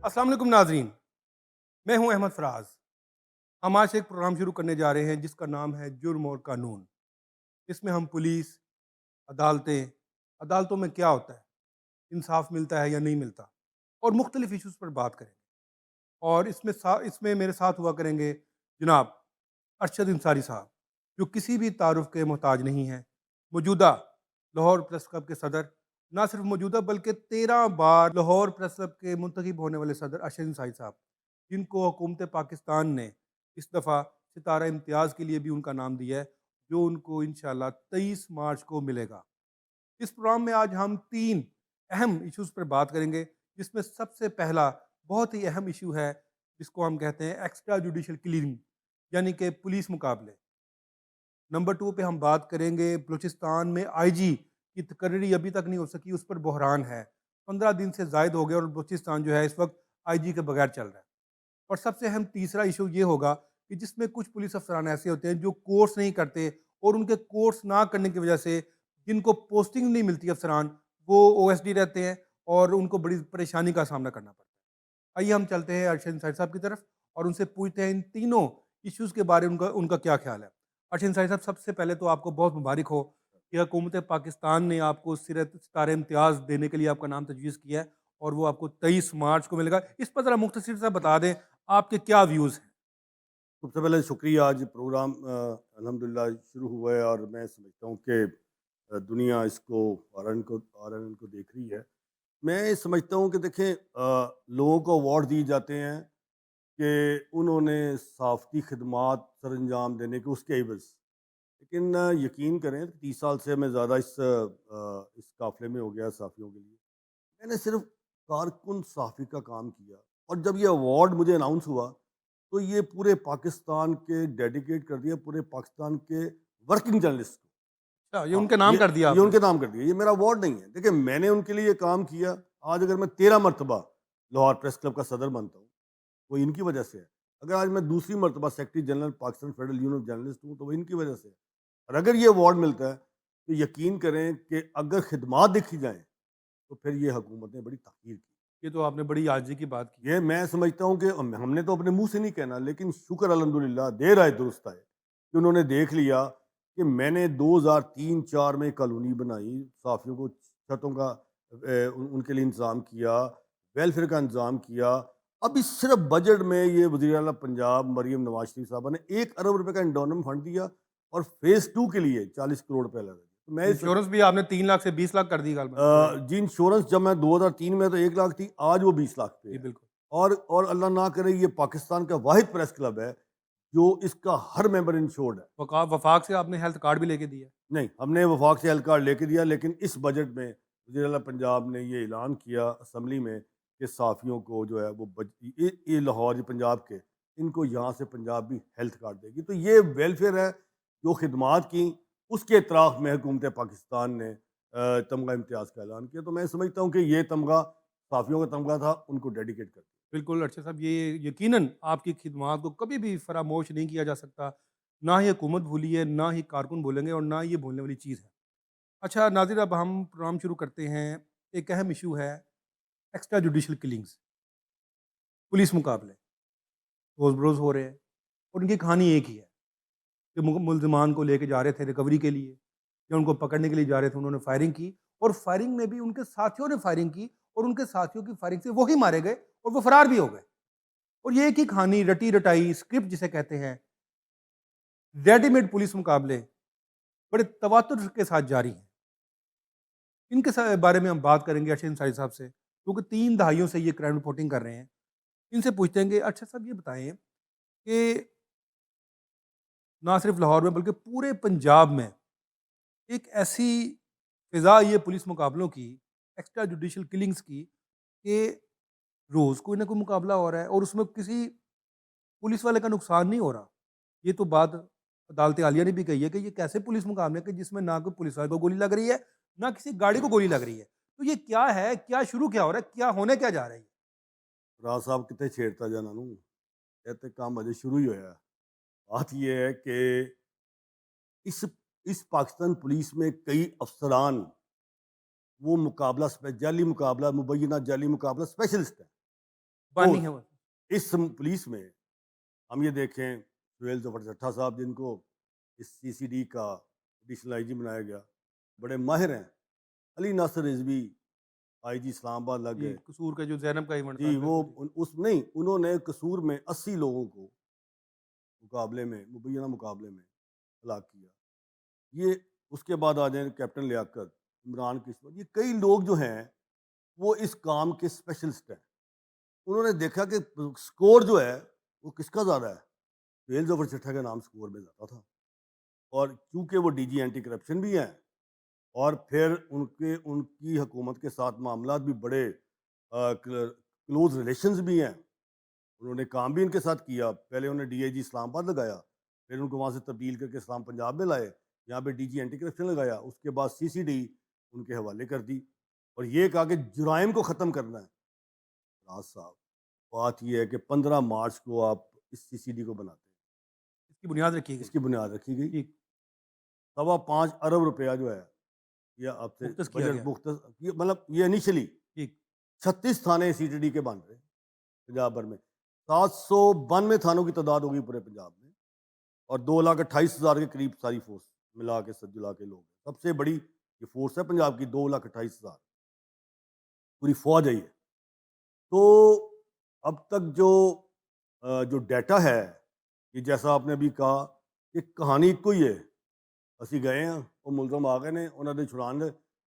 السلام علیکم ناظرین، میں ہوں احمد فراز۔ ہم آج سے ایک پروگرام شروع کرنے جا رہے ہیں جس کا نام ہے جرم اور قانون۔ اس میں ہم پولیس، عدالتوں میں کیا ہوتا ہے، انصاف ملتا ہے یا نہیں ملتا، اور مختلف ایشوز پر بات کریں گے۔ اور اس میں میرے ساتھ ہوا کریں گے جناب ارشد انصاری صاحب، جو کسی بھی تعارف کے محتاج نہیں ہیں، موجودہ لاہور پریس کلب کے صدر، نہ صرف موجودہ بلکہ 13 بار لاہور پریس کلب کے منتخب ہونے والے صدر ارشد انصاری صاحب، جن کو حکومت پاکستان نے اس دفعہ ستارہ امتیاز کے لیے بھی ان کا نام دیا ہے، جو ان کو انشاءاللہ 23 مارچ کو ملے گا۔ اس پروگرام میں آج ہم 3 اہم ایشوز پر بات کریں گے، جس میں سب سے پہلا بہت ہی اہم ایشو ہے جس کو ہم کہتے ہیں ایکسٹرا جوڈیشل کلیننگ، یعنی کہ پولیس مقابلے۔ نمبر 2 پہ ہم بات کریں گے بلوچستان میں آئی جی کی تقرری ابھی تک نہیں ہو سکی، اس پر بحران ہے۔ 15 دن سے زائد ہو گئے اور بلوچستان جو ہے اس وقت آئی جی کے بغیر چل رہا ہے۔ اور سب سے اہم تیسرا ایشو یہ ہوگا کہ جس میں کچھ پولیس افسران ایسے ہوتے ہیں جو کورس نہیں کرتے، اور ان کے کورس نہ کرنے کی وجہ سے جن کو پوسٹنگ نہیں ملتی افسران، وہ او ایس ڈی رہتے ہیں اور ان کو بڑی پریشانی کا سامنا کرنا پڑتا ہے۔ آئیے ہم چلتے ہیں ارشد انصاری صاحب کی طرف اور ان سے پوچھتے ہیں ان تینوں ایشوز کے بارے میں ان کا کیا خیال ہے۔ ارشد انصاری صاحب، سب سے پہلے تو آپ کو بہت مبارک ہو کہ حکومت پاکستان نے آپ کو ستارہ امتیاز دینے کے لیے آپ کا نام تجویز کیا ہے، اور وہ آپ کو 23 مارچ کو ملے گا۔ اس پر ذرا مختصر سے بتا دیں آپ کے کیا ویوز ہیں۔ سب سے پہلے شکریہ، آج پروگرام الحمدللہ شروع ہوا ہے اور میں سمجھتا ہوں کہ دنیا اس کو آر این کو دیکھ رہی ہے۔ میں سمجھتا ہوں کہ دیکھیں، لوگوں کو اوارڈ دیے جاتے ہیں کہ انہوں نے صحافتی خدمات سر انجام دینے کے اس کے عوض، لیکن یقین کریں 30 سال سے میں زیادہ اس قافلے میں ہو گیا صحافیوں کے لیے، میں نے صرف کارکن صحافی کا کام کیا، اور جب یہ ایوارڈ مجھے اناؤنس ہوا تو یہ پورے پاکستان کے ڈیڈیکیٹ کر دیا، پورے پاکستان کے ورکنگ جرنلسٹ کو۔ اچھا، یہ ہاں، ان کے نام کر دیا یہ آپ ان نے؟ کے نام کر دیا، یہ میرا ایوارڈ نہیں ہے۔ دیکھیں، میں نے ان کے لیے یہ کام کیا۔ آج اگر میں 13 مرتبہ لاہور پریس کلب کا صدر بنتا ہوں، وہ ان کی وجہ سے ہے۔ اگر آج میں دوسری مرتبہ secretary general Pakistan federal union of journalist ہوں، تو وہ ان کی وجہ سے ہے۔ اور اگر یہ ایوارڈ ملتا ہے تو یقین کریں کہ اگر خدمات دیکھی جائیں تو پھر یہ حکومت نے بڑی تحقیر کی۔ یہ تو آپ نے بڑی عاجزی کی بات کی ہے۔ یہ میں سمجھتا ہوں کہ ہم نے تو اپنے منہ سے نہیں کہنا، لیکن شکر الحمدللہ دیر آئے درست آئے کہ انہوں نے دیکھ لیا کہ میں نے 2003-4 میں کالونی بنائی، صحافیوں کو چھتوں کا ان کے لیے انتظام کیا، ویلفیئر کا انتظام کیا۔ ابھی صرف بجٹ میں یہ وزیر اعلیٰ پنجاب مریم نواز شریف صاحبہ نے 1 ارب روپے کا انڈونم فنڈ دیا، اور فیز 2 کے لیے 40 کروڑ روپے لگا دیا۔ تو میں اس انشورنس بھی آپ نے 3 لاکھ سے 20 لاکھ کر دی غالباً پرووائڈ۔ جی، انشورنس جب میں 2003 میں تو 1 لاکھ تھی، آج وہ 20 لاکھ پہ جی ہے۔ بالکل۔ اور اللہ نہ کرے یہ پاکستان کا واحد پریس کلب ہے جو اس کا ہر ممبر انشورڈ ہے۔ وفاق سے آپ نے ہیلتھ کارڈ بھی لے کے دیا ہے؟ نہیں، ہم نے وفاق سے ہیلتھ کارڈ لے کے دیا، لیکن اس بجٹ میں وزیر اعلیٰ پنجاب نے یہ اعلان کیا اسمبلی میں کہ صحافیوں کو جو ہے وہ یہ لاہور پنجاب کے، ان کو یہاں سے پنجاب بھی ہیلتھ کارڈ دے گی۔ تو یہ ویلفیئر ہے جو خدمات کی، اس کے اطراف میں حکومت پاکستان نے تمغہ امتیاز کا اعلان کیا۔ تو میں سمجھتا ہوں کہ یہ تمغہ صحافیوں کا تمغہ تھا، ان کو ڈیڈیکیٹ کر دیا۔ بالکل ارشد صاحب، یہ یقیناً آپ کی خدمات کو کبھی بھی فراموش نہیں کیا جا سکتا، نہ ہی حکومت بھولی ہے، نہ ہی کارکن بھولیں گے، اور نہ یہ بھولنے والی چیز ہے۔ اچھا ناظر، اب ہم پروگرام شروع کرتے ہیں۔ ایک اہم ایشو ہے ایکسٹرا جوڈیشل کلنگز، پولیس مقابلے روز بروز ہو رہے ہیں، اور ان کی کہانی ایک ہی ہے کہ ملزمان کو لے کے جا رہے تھے ریکوری کے لیے، یا ان کو پکڑنے کے لیے جا رہے تھے، انہوں نے فائرنگ کی، اور فائرنگ میں بھی ان کے ساتھیوں نے فائرنگ کی، اور ان کے ساتھیوں کی فائرنگ سے وہی مارے گئے اور وہ فرار بھی ہو گئے۔ اور یہ ایک ہی کہانی رٹی رٹائی اسکرپٹ جسے کہتے ہیں، ریڈی میڈ پولیس مقابلے بڑے تواتر کے ساتھ جاری ہیں۔ ان کے بارے میں ہم بات کریں گے ارشد انصاری صاحب سے، کیونکہ 3 دہائیوں سے یہ کرائم رپورٹنگ کر رہے ہیں۔ ان سے پوچھتے ہیں کہ ارشد صاحب یہ بتائیں کہ نہ صرف لاہور میں بلکہ پورے پنجاب میں ایک ایسی فضا یہ پولیس مقابلوں کی، ایکسٹرا جوڈیشل کلنگز کی، کہ روز کوئی نہ کوئی مقابلہ ہو رہا ہے اور اس میں کسی پولیس والے کا نقصان نہیں ہو رہا۔ یہ تو بات عدالت عالیہ نے بھی کہی ہے کہ یہ کیسے پولیس مقابلے کہ جس میں نہ کوئی پولیس والے کو گولی لگ رہی ہے، نہ کسی گاڑی کو گولی لگ رہی ہے۔ تو یہ کیا ہے، کیا شروع کیا ہو رہا ہے، کیا ہونے کیا جا رہا ہے؟ راز صاحب کتنے چھیڑتا جانا نوں، کہتے کام اجے شروع ہی ہویا ہے۔ بات یہ ہے کہ اس پاکستان پولیس میں کئی افسران وہ مقابلہ جعلی مقابلہ، مبینہ جعلی مقابلہ اسپیشلسٹ ہیں۔ بانی ہے وہ. اس پولیس میں ہم یہ دیکھیں سہیل ظفر چٹھا صاحب جن کو اس سی سی ڈی کا ایڈیشنل آئی جی بنایا گیا بڑے ماہر ہیں. علی ناصر رضوی آئی جی اسلام آباد لگ جی گئے. قصور کا جو زینب کا ایونٹ تھا. جی وہ بالکل جی. اس نہیں انہوں نے قصور میں 80 لوگوں کو مقابلے میں مبینہ مقابلے میں ہلاک کیا. یہ اس کے بعد آ جائیں کیپٹن لیاقت, عمران قسمت, یہ کئی لوگ جو ہیں وہ اس کام کے اسپیشلسٹ ہیں. انہوں نے دیکھا کہ سکور جو ہے وہ کس کا زیادہ ہے. سہیل ظفر چٹھا کا نام سکور میں زیادہ تھا, اور کیونکہ وہ ڈی جی اینٹی کرپشن بھی ہیں اور پھر ان کی حکومت کے ساتھ معاملات بھی بڑے کلوز ریلیشنز بھی ہیں. انہوں نے کام بھی ان کے ساتھ کیا. پہلے انہوں نے ڈی آئی جی اسلام آباد لگایا, پھر ان کو وہاں سے تبدیل کر کے اسلام پنجاب میں لائے, یہاں پہ ڈی جی اینٹی کرپشن لگایا, اس کے بعد سی سی ڈی ان کے حوالے کر دی اور یہ کہا کہ جرائم کو ختم کرنا ہے. راز صاحب بات یہ ہے کہ 15 مارچ کو آپ اس سی سی ڈی کو بناتے ہیں, اس کی بنیاد رکھی گئی. اس کی بنیاد رکھی گئی. ٹھیک. 5.25 ارب روپیہ جو ہے یہ آپ سے مختص کیا بجٹ گیا. مطلب یہ انیشلی ٹھیک. 36 تھانے سی ٹی ڈی کے بن رہے ہیں پنجاب بھر میں. 792 تھانوں کی تعداد ہوگی پورے پنجاب میں, اور 2,28,000 کے قریب ساری فورس ملا کے سجلا کے لوگ. سب سے بڑی یہ فورس ہے پنجاب کی, 2,28,000 پوری فوج ہے یہ. تو اب تک جو ڈیٹا ہے یہ جیسا آپ نے ابھی کہا کہ کہانی کوئی ہے. اسی گئے ہیں وہ ملزم آ گئے نے انہوں نے چھڑان لے,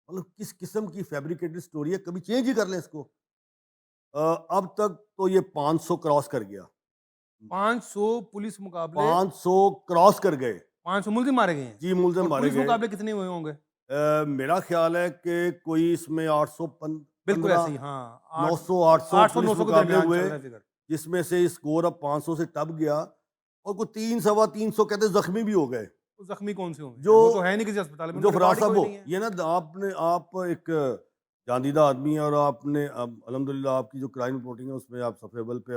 مطلب کس قسم کی فیبریکیٹڈ سٹوری ہے, کبھی چینج ہی کر لیں اس کو. اب تک تو یہ 500 کراس کر گیا. 500 پولیس مقابلے. 500 کراس کر گئے. 500 ملزم مارے گئے ہیں. جی ملزم اور مارے پولیس گئے. مقابلے کتنے ہوئے ہوں گے؟ میرا خیال ہے کہ کوئی اس میں 815 بالکل ایسے ہی. ہاں 900 800 پولیس 900 کے مقابلے درمیان ہوئے, چل رہا ہے فگر. جس میں سے اسکور اب 500 سے ٹپ گیا, اور کوئی 300 کہتے زخمی بھی ہو گئے. زخمی کون سے ہوں گے؟ جو وہ تو ہے نہیں کسی اسپتال میں. جو فراز صاحب ہو یہ نا, آپ ایک جاندیدہ آدمی ہیں, اور آپ نے الحمدللہ آپ کی جو کرائم رپورٹنگ ہے اس میں آپ صفحے اول پہ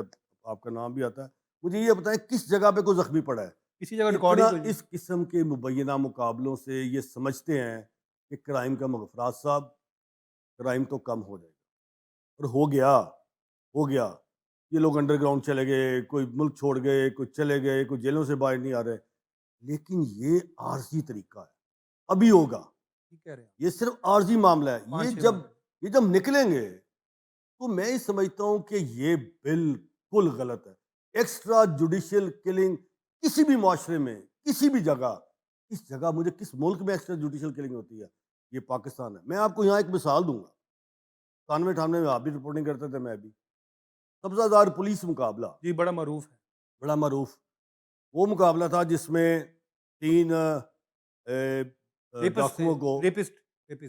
آپ کا نام بھی آتا ہے. مجھے یہ بتائیں کس جگہ پہ کوئی زخمی پڑا ہے؟ کسی جگہ اتنا ریکارڈنگ. اس قسم کے مبینہ مقابلوں سے یہ سمجھتے ہیں کہ کرائم کا فراز صاحب کرائم تو کم ہو جائے گا, اور ہو گیا. یہ لوگ انڈر گراؤنڈ چلے گئے, کوئی ملک چھوڑ گئے, کوئی چلے گئے, کوئی جیلوں سے باہر نہیں آ رہے, لیکن یہ عارضی طریقہ ہے, ابھی ہوگا. یہ صرف عارضی معاملہ ہے. یہ جب نکلیں گے تو میں یہ سمجھتا ہوں کہ یہ بالکل غلط ہے. ایکسٹرا جوڈیشل کلنگ کسی بھی معاشرے میں, کسی بھی جگہ, اس جگہ مجھے کس ملک میں ایکسٹرا جوڈیشل کلنگ ہوتی ہے؟ یہ پاکستان ہے. میں آپ کو یہاں ایک مثال دوں گا. 97 میں آپ بھی رپورٹنگ کرتے تھے, میں بھی. قبضہ دار پولیس مقابلہ جی بڑا معروف ہے. بڑا معروف. وہ مقابلہ تھا جس میں 3 ڈاکوؤں کو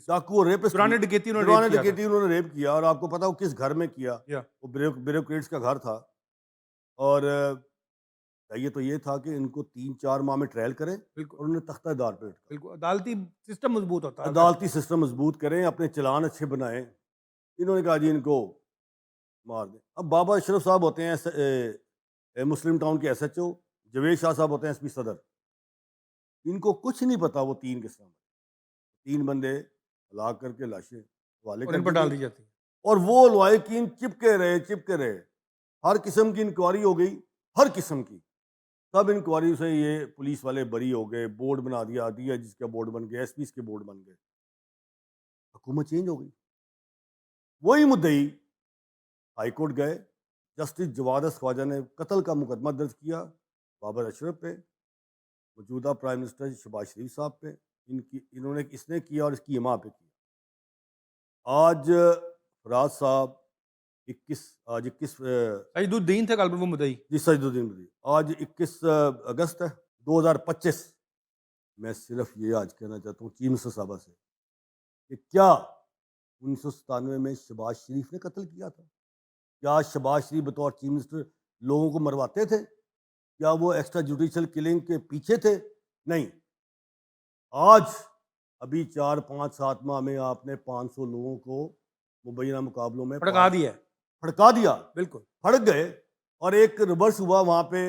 ڈاکو ریپسٹ دوران ڈکیتی انہوں نے ریپ کیا, اور آپ کو پتا وہ کس گھر میں کیا؟ وہ بیوروکریٹس کا گھر تھا. اور یہ تو یہ تھا کہ ان کو 3-4 ماہ میں ٹرائل کریں, اور انہیں تختہ دار پہ بالکل عدالتی سسٹم مضبوط ہوتا ہے. عدالتی سسٹم مضبوط کریں, اپنے چلان اچھے بنائیں. انہوں نے کہا جی ان کو مار دیں. اب بابا اشرف صاحب ہوتے ہیں مسلم ٹاؤن کے ایس ایچ او, جوید شاہ صاحب ہوتے ہیں ایس پی صدر. ان کو کچھ نہیں پتا وہ 3 کس طرح 3 بندے ہلاک کر کے لاشیں حوالے کر ڈال دی جاتی. اور وہ لوائقین چپکے رہے. ہر قسم کی انکوائری ہو گئی, ہر قسم کی. تب انکوائری سے یہ پولیس والے بری ہو گئے, بورڈ بنا دیا جس کا بورڈ بن گیا, ایس پیز کے بورڈ بن گئے, حکومت چینج ہو گئی. وہی مدعی ہائی کورٹ گئے, جسٹس جواد خواجہ نے قتل کا مقدمہ درج کیا بابر اشرف پہ, موجودہ پرائم منسٹر شہباز شریف صاحب پہ. اس نے کیا اور اس کی اماں پہ کیا. آج فراز صاحب 21 سجد الدین تھے کل وہ مدعی. جی سجد الدین مدعی. آج 21 اگست ہے 2025. میں صرف یہ آج کہنا چاہتا ہوں چیف منسٹر صاحبہ سے کہ کیا 1997 میں شہباز شریف نے قتل کیا تھا؟ کیا شہباز شریف بطور چیف منسٹر لوگوں کو مرواتے تھے؟ کیا وہ ایکسٹرا جوڈیشل کلنگ کے پیچھے تھے؟ نہیں. آج ابھی 4-5-7 ماہ میں آپ نے 500 لوگوں کو مبینہ مقابلوں میں پھڑکا دیا. بالکل پھڑک گئے. اور ایک ریورس ہوا وہاں پہ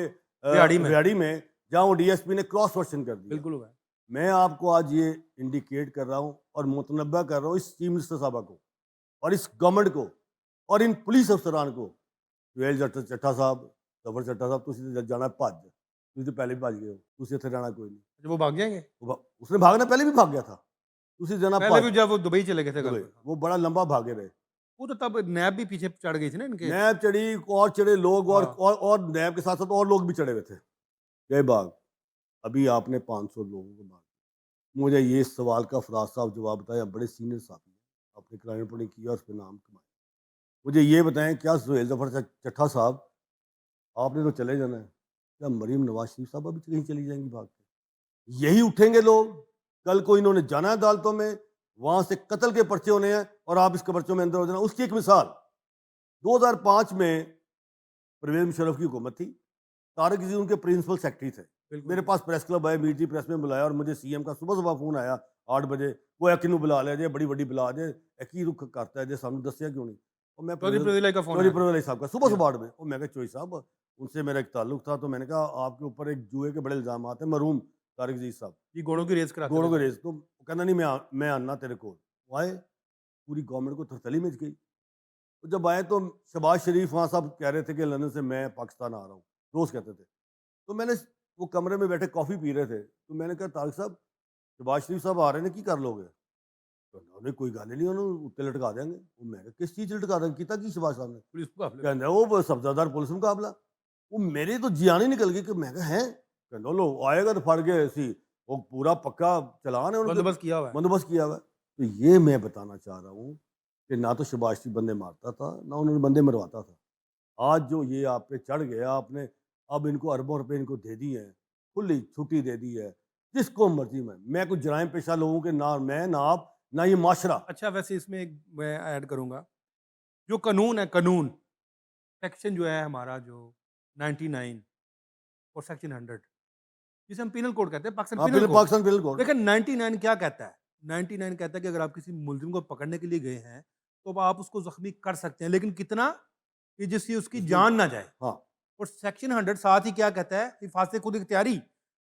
ریاڑی میں, جہاں وہ ڈی ایس پی نے کراس ورشن کر دیا. بالکل ہوا. میں آپ کو آج یہ انڈیکیٹ کر رہا ہوں اور متنبہ کر رہا ہوں اس چیف منسٹر صاحبہ کو, اور اس گورنمنٹ کو, اور ان پولیس افسران کو سہیل چٹھا صاحب ظفر چٹھا صاحب تسی جانا بھج تسی تو پہلے بھی بھج گئے ہو تسی اتنے رہنا کوئی نہیں جب وہ بھاگ جائیں گے اس نے بھاگنا پہلے بھی بھاگ گیا تھا تسی جانا پہلے بھی جب وہ دبئی چلے گئے تھے دبئی، گل وہ بڑا لمبا بھاگے رہے، وہ تو تب نیب بھی پیچھے چڑھ گئی تھی نا ان کے نیب چڑھی اور چڑھے لوگ ہاں۔ اور نیب کے ساتھ ساتھ اور لوگ بھی چڑھے ہوئے تھے گئے باغ. ابھی آپ نے 500 لوگوں کو مار دیا. مجھے یہ سوال کا فراز صاحب جواب بتایا، بڑے سینئر صاحب ہیں، آپ نے کرائم رپورٹنگ کیا اور اس پہ نام کمایا. مجھے یہ بتائیں کیا سہیل ظفر چٹھا صاحب آپ نے تو چلے جانا ہے، کیا مریم نواز شریف صاحب ابھی کہیں چلی جائیں گی بھاگ کے؟ یہی اٹھیں گے لوگ، کل کو انہوں نے جانا ہے عدالتوں میں، وہاں سے قتل کے پرچے ہونے ہیں اور آپ اس کے پرچوں میں اندر ہو جانا. اس کی ایک مثال 2005 میں پرویز مشرف کی حکومت تھی، طارق عزیز ان کے پرنسپل سیکرٹری تھے. میرے پاس پریس کلب آئے، میٹھی پریس میں بلایا اور مجھے سی ایم کا صبح صبح فون آیا 8 بجے، وہ یقینوں بلا لیا جائے، بڑی بڑی بلا جائے ایک رخ کرتا ہے جی سانو دسیا کیوں نہیں. اور میں چودھری پرویز کا فون چودھری آیا پرویز صاحب کا صبح صبح 8 بجے، اور میں کہا چوئی صاحب ان سے میرا ایک تعلق تھا، تو میں نے کہا آپ کے اوپر ایک جوئے کے بڑے الزامات ہیں، مرحوم طارق عزیز صاحب یہ گوڑوں کی ریس کراتے گوڑوں تھے کے ریس. تو کہنا نہیں میں آنا تیرے کو. وہ آئے، پوری گورنمنٹ کو تھرتلی مچ گئی. تو جب آئے تو شہباز شریف وہاں صاحب کہہ رہے تھے کہ لندن سے میں پاکستان آ رہا ہوں، روز کہتے تھے. تو میں نے وہ کمرے میں بیٹھے کافی پی رہے تھے، تو میں نے کہا طارق صاحب شہباز شریف صاحب آ رہے ہیں کی کر لو گے؟ تو انہوں نے کوئی گل نہیں، انہوں نے اتنے لٹکا دیں گے. میں نے کس چیز لٹکا دیں گے، کیتا کی شہباز صاحب نے؟ پولیس مقابلے کہنا وہ سبزادار پولیس مقابلہ. وہ میری تو جیان ہی نکل گئی کہ میں کہا ہیں کہنا لو آئے گا تو پھڑ گئے ایسی، وہ پورا پکا چلان ہے ان کے بندوبست کیا ہوا ہے. بندوبست کیا ہوا ہے. تو یہ میں بتانا چاہ رہا ہوں کہ نہ تو شہباز شریف بندے مارتا تھا، نہ انہوں نے بندے مرواتا تھا. آج جو یہ آپ پہ چڑھ گیا، آپ نے اب ان کو اربوں روپے ان کو دے دی ہیں، کھلی چھٹی دے دی ہے جس کو مرضی. میں کچھ جرائم پیشہ لوگوں کے نہ میں نہ آپ نہ یہ معاشرہ. اچھا ویسے اس میں ایک میں ایڈ کروں گا، جو قانون ہے، قانون سیکشن جو ہے ہمارا جو 99 اور سیکشن 100 جسے ہم پینل کوڈ کہتے ہیں، Pakistan penal code. Pakistan penal code دیکھیں 99 کیا کہتا ہے؟ 99 کہتا ہے کہ اگر آپ کسی ملزم کو پکڑنے کے لیے گئے ہیں تو آپ اس کو زخمی کر سکتے ہیں، لیکن کتنا کہ جس سے اس کی جان نہ جائے. ہاں. اور سیکشن 100 ساتھ ہی کیا کہتا ہے؟ حفاظت خود اختیاری.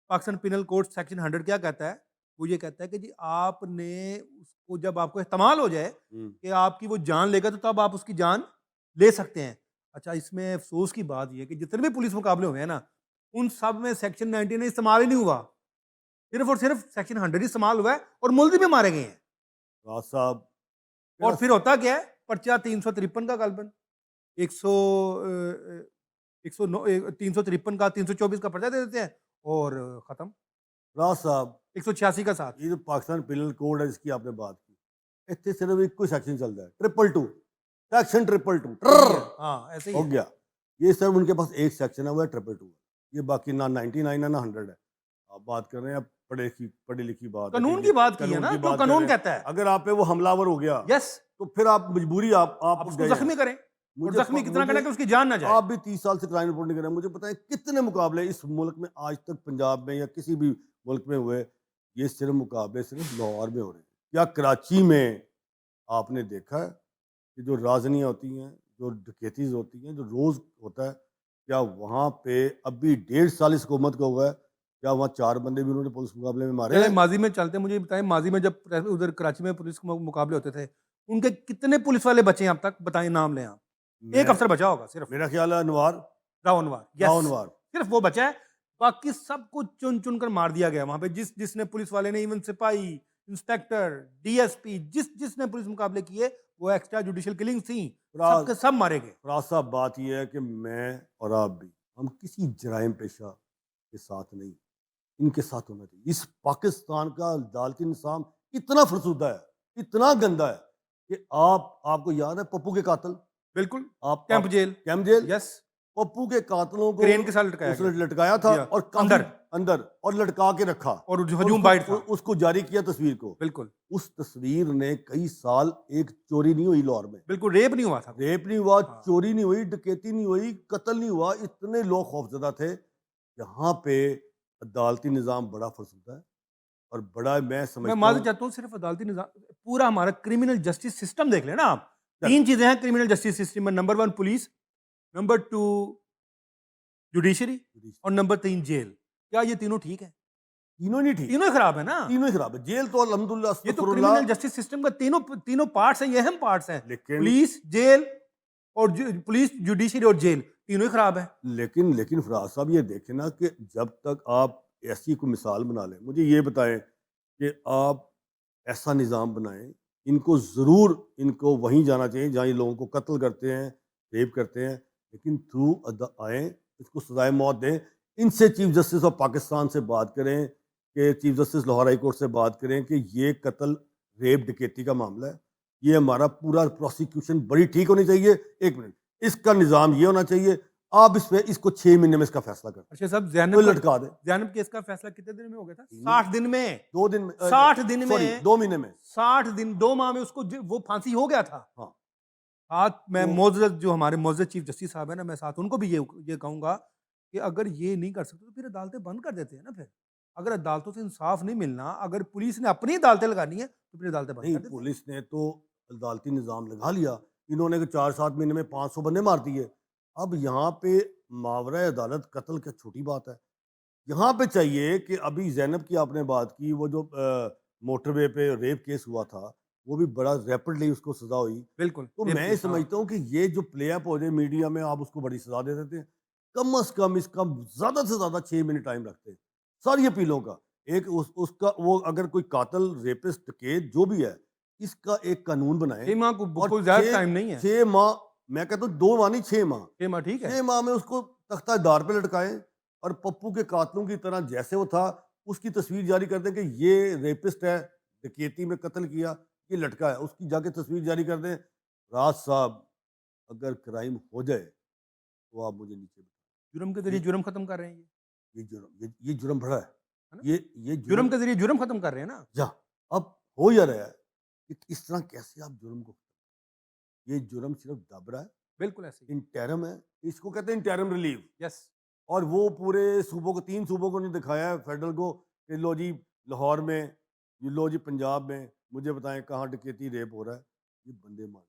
پاکستان پینل کوڈ سیکشن 100 کیا کہتا ہے؟ وہ یہ کہتا ہے کہ جی آپ نے اس کو جب آپ کو احتمال ہو جائے کہ آپ کی وہ جان لے گا تو تب آپ اس کی جان لے سکتے ہیں. اچھا اس میں افسوس کی بات یہ ہے کہ جتنے بھی پولیس مقابلے ہوئے ہیں نا، ان سب میں سیکشن 99 استعمال ہی نہیں ہوا، صرف اور صرف سیکشن 100 استعمال ہوا ہے اور ملزم بھی مارے گئے ہیں. راز صاحب اور پھر ہوتا کیا ہے؟ پرچہ 353 کا غالباً 353 کا 324 کا پرچہ دے دیتے ہیں اور ختم. راز صاحب 186 کا ساتھ. یہ جو پاکستان پینل کوڈ ہے جس کی آپ نے بات کی، اتنے صرف ایک کوئی سیکشن چل رہا ہے 222 سیکشن 222 ہاں ایسے ہی ہو گیا. یہ صرف ان کے پاس ایک سیکشن ہے، وہ ہے 222. یہ باقی نہ 99 ہے نہ 100 ہے. آپ بات کر رہے ہیں پڑھی لکھی بات ہے، قانون کی بات کی ہے نا، جو قانون کہتا ہے. اگر آپ پہ وہ حملہ ور ہو گیا یس تو پھر آپ مجبوری آپ اس کو زخمی کریں، اور زخمی کتنا کریں کہ اس کی جان نہ جائے. آپ بھی 30 سال سے کرائم رپورٹ نہیں کر رہے ہیں. مجھے بتائیں کتنے مقابلے اس ملک میں آج تک پنجاب میں یا کسی بھی ملک میں ہوئے؟ یہ صرف مقابلے صرف لاہور میں ہو رہے ہیں. کیا کراچی میں آپ نے دیکھا ہے کہ جو رازنیاں ہوتی ہیں، جو ڈکیتیز ہوتی ہیں، جو روز ہوتا ہے، کیا وہاں پہ اب بھی 1.5 سال اس حکومت کو ہوا ہے، کیا وہاں 4 بندے بھی انہوں نے پولیس مقابلے میں مارے ہیں؟ ماضی میں چلتے مجھے بتائیں، ماضی میں جب ادھر کراچی میں پولیس مقابلے ہوتے تھے، ان کے کتنے پولیس والے بچے ہیں اب تک؟ بتائیں، نام لیں آپ. ایک افسر بچا ہوگا صرف، میرا خیال ہے انوار راؤنوار، صرف وہ بچا ہے. باقی سب کو چن چن کر مار دیا گیا وہاں پہ. جس نے پولیس والے نے، ایون سپاہی، انسپیکٹر، ڈی ایس پی، جس نے پولیس مقابلے کیے، وہ ایکسٹرا جوڈیشل کلنگ تھیں، سب کے سب مارے گئے. فراز صاحب بات یہ ہے کہ میں اور آپ بھی، ہم کسی جرائم پیشہ کے ساتھ نہیں، ان کے ساتھ ہونا چاہیے. اس پاکستان کا عدالتی نظام اتنا فرسودہ ہے، اتنا گندا ہے کہ آپ کو یاد ہے پپو کے قاتل؟ بالکل، آپ کیمپ جیل، یس، پپو کے قاتلوں کو کرین کے ساتھ لٹکایا تھا اور اندر اور لٹکا کے رکھا، اور ہجوم بائٹ تھا، اس کو جاری کیا تصویر کو. بالکل اس تصویر نے کئی سال ایک چوری نہیں ہوئی لاہور میں، بالکل ریپ نہیں ہوا تھا، ریپ نہیں ہوا، چوری نہیں ہوئی، ڈکیتی نہیں ہوئی، قتل نہیں ہوا. اتنے لوگ خوفزدہ تھے. یہاں پہ عدالتی نظام بڑا فرسودہ ہے اور بڑا میں معذرت چاہتا ہوں، صرف عدالتی نظام، پورا ہمارا کرمنل جسٹس سسٹم دیکھ لیں نا آپ. 3 چیزیں ہیں کرمنل جسٹس سسٹم میں: نمبر 1 پولیس، نمبر 2 جوڈیشری، اور نمبر 3 جیل. کیا یہ تینوں ٹھیک ہیں؟ تینوں نہیں ٹھیک، تینوں خراب ہے نا. تینوں خراب ہے. جیل تو الحمدللہ یہ تو کرمنل جسٹس سسٹم کا تینوں پارٹس ہیں، یہ اہم پارٹس ہیں. لیکن پولیس، جیل اور پولیس, جوڈیشری اور جیل تینوں ہی خراب ہیں. لیکن فراز صاحب یہ دیکھیں نا کہ جب تک آپ ایسی کوئی مثال بنا لیں, مجھے یہ بتائیں کہ آپ ایسا نظام بنائیں, ان کو ضرور ان کو وہیں جانا چاہیے جہاں یہ لوگوں کو قتل کرتے ہیں, ریپ کرتے ہیں, لیکن تھرو آئیں, اس کو سزائے موت دیں. ان سے چیف جسٹس آف پاکستان سے بات کریں, کہ chief justice Lahore high court سے بات کریں کہ یہ قتل, ریپ, ڈکیتی کا معاملہ ہے, یہ ہمارا پورا پروسیکیوشن بڑی ٹھیک ہونی چاہیے. ایک منٹ, اس کا نظام یہ ہونا چاہیے, آپ اس پہ اس کو 6 مہینے میں اس کا فیصلہ کریں, اچھا صاحب, کوئی لٹکا دیں. زینب کیس کا فیصلہ کتنے دن میں ہو گیا تھا؟ 60 دن میں. 2 دن میں, 60 دن سوری میں, 2 مہینے میں, 60 دن, 2 ماہ میں اس کو وہ پھانسی ہو گیا تھا. ہاں. آج میں معزز جو ہمارے معزز چیف جسٹس صاحب ہیں نا, میں ساتھ ان کو بھی یہ کہوں گا کہ اگر یہ نہیں کر سکتے تو پھر عدالتیں بند کر دیتے ہیں نا. پھر اگر عدالتوں سے انصاف نہیں ملنا, اگر پولیس نے اپنی عدالتیں لگانی ہے تو پھر عدالتیں بند نہیں, کر دیتے ہیں. پولیس نے تو عدالتی نظام لگا لیا, انہوں نے 4-7 مہینے میں 500 بندے مار دیے. اب یہاں پہ ماورا عدالت قتل کیا چھوٹی بات ہے. یہاں پہ چاہیے کہ ابھی زینب کی آپ نے بات کی, وہ جو موٹر وے پہ ریپ کیس ہوا تھا, وہ بھی بڑا ریپڈلی اس کو سزا ہوئی. بالکل. تو میں سمجھتا ہوں کہ یہ جو پلے اپ ہو جائے میڈیا میں, آپ اس کو بڑی سزا دے دیتے ہیں. کم از کم اس کا زیادہ سے زیادہ 6 مہینے ٹائم رکھتے ہیں ساری اپیلوں کا. ایک اس کا وہ اگر کوئی قاتل, ریپسٹ, ڈکیت جو بھی ہے, اس کا ایک قانون بنائیں. 6 ماہ کو کوئی زیادہ ٹائم نہیں ہے. 6 ماہ, میں کہتا ہوں 2 ماہ نہیں, 6 ماہ. 6 ماہ ٹھیک ہے. 6 ماہ میں اس کو تختہ دار پہ لٹکائیں, اور پپو کے قاتلوں کی طرح جیسے وہ تھا اس کی تصویر جاری کر دیں کہ یہ ریپسٹ ہے, ڈکیتی میں قتل کیا, یہ لٹکا ہے, اس کی جا کے تصویر جاری کر دیں. راز صاحب, اگر کرائم ہو جائے تو آپ مجھے نیچے بتائیں. جرم کے ذریعے جرم ختم کر رہے ہیں. یہ جرم بڑا ہے, یہ جرم کے ذریعے جرم ختم کر رہے ہیں نا. جا اب ہو جا رہا ہے کہ اس طرح کیسے آپ جرم کو, یہ جرم صرف دب رہا ہے. بالکل ایسے ہی. انٹرم ہے, اس کو کہتے ہیں انٹرم ریلیف. یس. اور وہ پورے صوبوں کو, 3 صوبوں کو نہیں دکھایا ہے فیڈرل کو کہ لو جی لاہور میں, یہ لو جی پنجاب میں, مجھے بتائیں کہاں ڈکیتی, ریپ ہو رہا ہے. یہ بندے مارے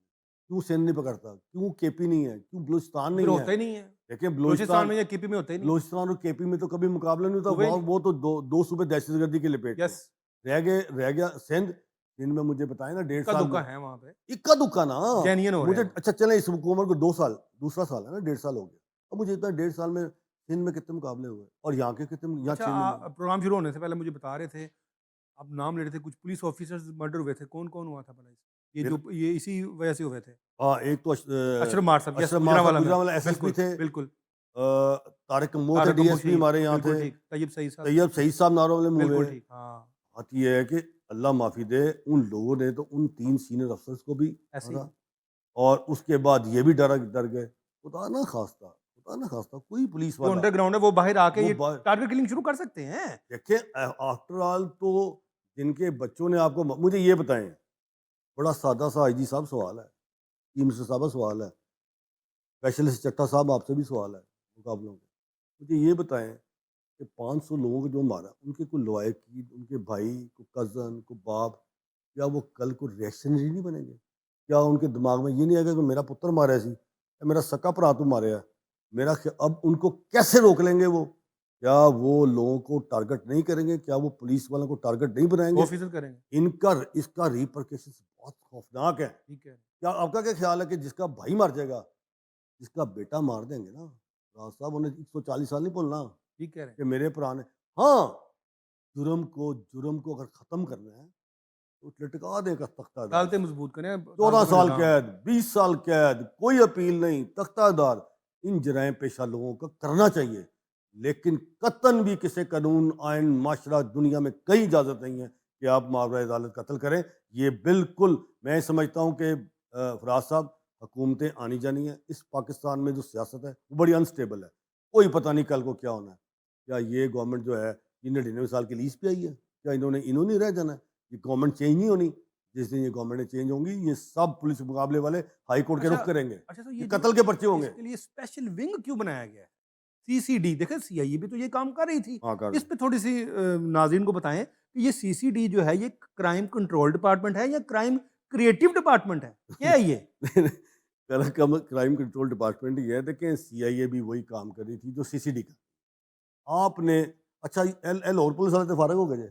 کیوں سندھ نہیں پکڑتا, کیوں کے پی نہیں ہے, کیوں بلوچستان نہیں ہے. ہوتے نہیں ہے. دیکھیں بلوچستان میں یا کے پی میں ہوتے ہی نہیں. بلوچستان اور کے پی میں تو کبھی مقابلہ نہیں ہوتا. وہ تو دو صوبے دہشت گردی کے لپیٹ یس. رہ گیا سندھ, جن میں مجھے بتائیں نا 1.5 سال دکا ہے وہاں پہ, اکا دکا نا جینین ہو رہے مجھے. ہیں. اچھا چلیں, اس حکومت کو 2 سال, دوسرا سال ہے نا, 1.5 سال ہو گیا. اب مجھے اتنا 1.5 سال میں سندھ میں کتنے مقابلے ہوئے, اور یہاں کے کتنے, یہاں 6 مہینے. پروگرام شروع ہونے سے پہلے مجھے بتا رہے تھے, اب نام لے رہے تھے, کچھ پولیس آفیسرز مرڈر ہوئے تھے. کون کون ہوا تھا بھلا؟ یہ جو یہ اسی وجہ سے ہوئے تھے. ہاں, ایک تو اشرف مار صاحب, گجرانوالہ ایس ایس پی تھے. بالکل. طارق کمبو تھے, ڈی ایس پی ہمارے یہاں تھے. طیب سعید صاحب ناروں والے بالکل مووے. ٹھیک. ہاں, بات یہ ہے کہ اللہ معافی دے, ان لوگوں نے تو ان 3 سینئر افسرز کو بھی ایسے مارا, اور اس کے بعد یہ بھی ڈر گئے. خدا نہ خواستہ کوئی پولیس جو والا انڈر گراؤنڈ ہے وہ باہر آ کے یہ ٹارگٹ کلنگ شروع کر سکتے ہیں. دیکھیں, آفٹر آل تو جن کے بچوں نے آپ کو, مجھے یہ بتائیں, بڑا سادہ سا آئی جی صاحب سوال ہے, منسٹر صاحب سوال ہے, اسپیشلسٹ چٹھا صاحب آپ سے بھی سوال ہے مقابلوں کے. مجھے یہ بتائیں کہ 500 لوگوں کو جو مارا, ان کے کوئی لوائقین, ان کے بھائی, کو کزن, کو باپ, کیا وہ کل کو ریئیکشنری نہیں بنیں گے؟ کیا ان کے دماغ میں یہ نہیں آئے گا کہ میرا پتر مارا سی, میرا سکا پرا تو مارے ہے میرا, اب ان کو کیسے روک لیں گے؟ وہ کیا وہ لوگوں کو ٹارگٹ نہیں کریں گے؟ کیا وہ پولیس والوں کو ٹارگٹ نہیں بنائیں گے؟ 100% کریں گے. ان کا اس کا ریپرکیشن بہت خوفناک ہے. ٹھیک ہے. کیا آپ کا کیا خیال ہے کہ جس کا بھائی مر جائے گا, جس کا بیٹا مار دیں گے نا, راز صاحب انہیں 140 سال نہیں بولنا ٹھیک کہہ رہے ہیں کہ میرے پرانے. ہاں, جرم کو اگر ختم کرنا ہے تو لٹکا دیں گا تختہ دار, عدالتیں مضبوط کریں. 14 سال قید, 20 سال قید, کوئی اپیل نہیں, تختہ دار. ان جرائم پیشہ لوگوں کو کرنا چاہیے, لیکن قطعاً بھی کسی قانون, آئین, معاشرہ, دنیا میں کہیں اجازت نہیں ہے کہ آپ ماورا عدالت قتل کریں. یہ بالکل میں سمجھتا ہوں کہ فراز صاحب, حکومتیں آنی جانی ہیں. اس پاکستان میں جو سیاست ہے وہ بڑی انسٹیبل ہے, کوئی پتہ نہیں کل کو کیا ہونا ہے. کیا یہ گورنمنٹ جو ہے یہ 99 سال کی لیز پہ آئی ہے؟ کیا انہوں نے رہ جانا ہے؟ یہ گورنمنٹ چینج نہیں ہونی. جس دن یہ گورنمنٹ چینج ہوں گی, یہ سب پولیس مقابلے والے ہائی کورٹ کے رخ کریں گے. یہ قتل کے پرچے ہوں گے. اس کے لیے اسپیشل ونگ کیوں بنایا گیا ہے؟ سی سی ڈی, دیکھیں سی آئی اے بھی تو یہ کام کر رہی تھی. اس پہ تھوڑی سی ناظرین کو بتائیں کہ یہ سی سی ڈی جو ہے یہ کرائم کنٹرول ڈپارٹمنٹ ہے یا کرائم کریٹو ڈپارٹمنٹ ہے, کیا ہے یہ؟ کرائم کنٹرول ڈپارٹمنٹ یہ ہے. دیکھیں, سی آئی اے بھی وہی کام کر رہی تھی جو سی سی ڈی کا. آپ نے اچھا ایل اور پولیس والے تو فارغ ہو گئے,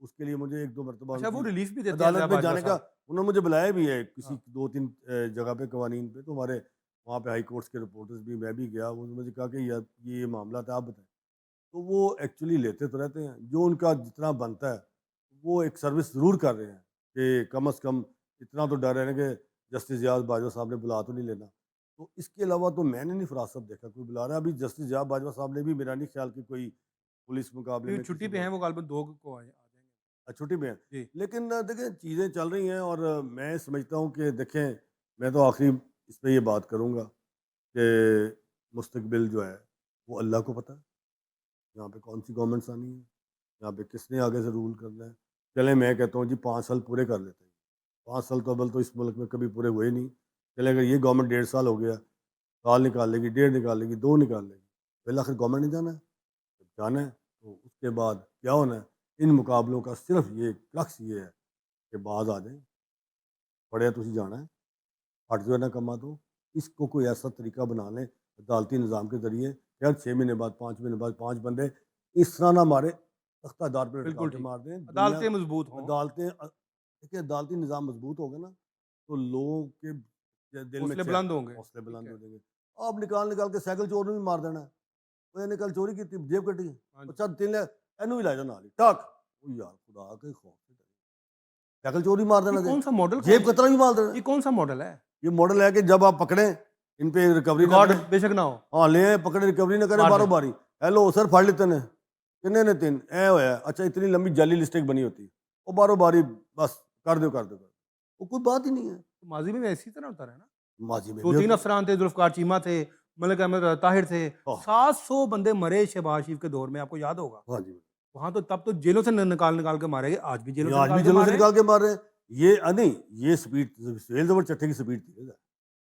اس کے لیے مجھے 1-2 مرتبہ اچھا، ان وہ کی ریلیف بھی دیتے ہیں عدالت زیاد میں باجوہ جانے کا صاحب؟ انہوں نے مجھے بلایا بھی ہے کسی ہاں، 2-3 جگہ پہ قوانین پہ، تو ہمارے وہاں پہ ہائی کورٹس کے رپورٹرز بھی، میں بھی گیا، انہوں نے مجھے کہا کہ یار یہ معاملات آپ بتائیں، تو وہ ایکچولی لیتے تو رہتے ہیں جو ان کا جتنا بنتا ہے، وہ ایک سروس ضرور کر رہے ہیں کہ کم از کم اتنا تو ڈر ہے نا کہ جسٹس زیاد باجوہ صاحب نے بلا تو نہیں لینا. تو اس کے علاوہ تو میں نے نہیں فراز صاحب دیکھا کوئی بلا رہا ہے. ابھی جسٹس زیاد باجوہ صاحب نے بھی میرا نہیں خیال کہ کوئی پولیس مقابلے یہ میں چھٹی کسی پہ ہیں، کو وہ غالباً 2 کو آ جائیں گے. چھٹی پہ ہیں. جی، لیکن دیکھیں چیزیں چل رہی ہیں اور میں سمجھتا ہوں کہ دیکھیں میں تو آخری اس پہ یہ بات کروں گا کہ مستقبل جو ہے وہ اللہ کو پتہ ہے یہاں پہ کون سی گورنمنٹس آنی ہے، یہاں پہ کس نے آگے سے رول کرنا ہے. چلیں میں کہتا ہوں جی 5 سال پورے کر لیتے ہیں. 5 سال تو اول تو اس ملک میں کبھی پورے ہوئے نہیں. چلیں اگر یہ گورنمنٹ 1.5 سال ہو گیا، سال نکال لے گی، 1.5 نکال لے گی، 2 نکال لے گی، پھر آخر گورنمنٹ نہیں جانا ہے. جب جانا ہے تو اس کے بعد کیا ہونا ہے. ان مقابلوں کا صرف یہ کلکس یہ ہے کہ بعض آ جائیں پڑھے تو جانا ہے، ہٹ جو ہے نہ کما تو اس کو کوئی ایسا طریقہ بنا لیں عدالتی نظام کے ذریعے کہ ہر 6 مہینے بعد 5 مہینے بعد 5 بندے اس طرح نہ مارے تختہ دار پہ لٹکا بالکل کے ٹھیک. مار دیں. دنیا عدالتیں مضبوط ہوں، عدالتیں دیکھیں عدالتی نظام مضبوط ہوگا نا تو لوگوں کے دل میں حوصلے چین، بلند ہوں گے. حوصلے ٹھیک بلند ہے. ہو جائیں گے. آپ نکال کے سائیکل چور نے بھی مار دینا ہے. وہ نکل چوری کی تھی جیب کٹی ہاں جی. اچھا دل ہے اینو بھی لا جانا ٹاک وہ یار خدا کے خوف سے سائیکل چوری مار یہ دینا دے کون سا ماڈل جیب کترا بھی مار دینا. یہ کون سا ماڈل ہے؟ یہ ماڈل ہے کہ جب آپ پکڑیں ان پہ ریکوری نہ ریکارڈ کریں، بے شک نہ ہو، ہاں لے آئیں پکڑیں ریکوری نہ کریں مار باروں دیں. باری. ہیلو سر پھڑ لیتے نے کنے نے 3 اے ہویا. اچھا اتنی لمبی جعلی لسٹیں بنی ہوتی وہ باروں باری بس کر دو وہ کوئی بات ہی نہیں ہے. ماضی میں اسی طرح ہوتا رہا نا. ماضی میں بھی 2-3 ہوتا ہے. افسران تھے، ذوالفقار چیمہ تھے، ملک احمد طاہر تھے، ہاں 700 بندے مرے شہباز شریف کے دور میں، آپ کو یاد ہوگا. ہاں جی وہاں تو تب تو جیلوں سے نکال کے مارے گئے، آج بھی جیلوں یہ سے آج بھی نکال کے جلوں مار سے رہے ہیں. نکال کے مار رہے ہیں. یہ نہیں یہ سپیڈ سہیل زبر چٹھے کی سپیڈ تھی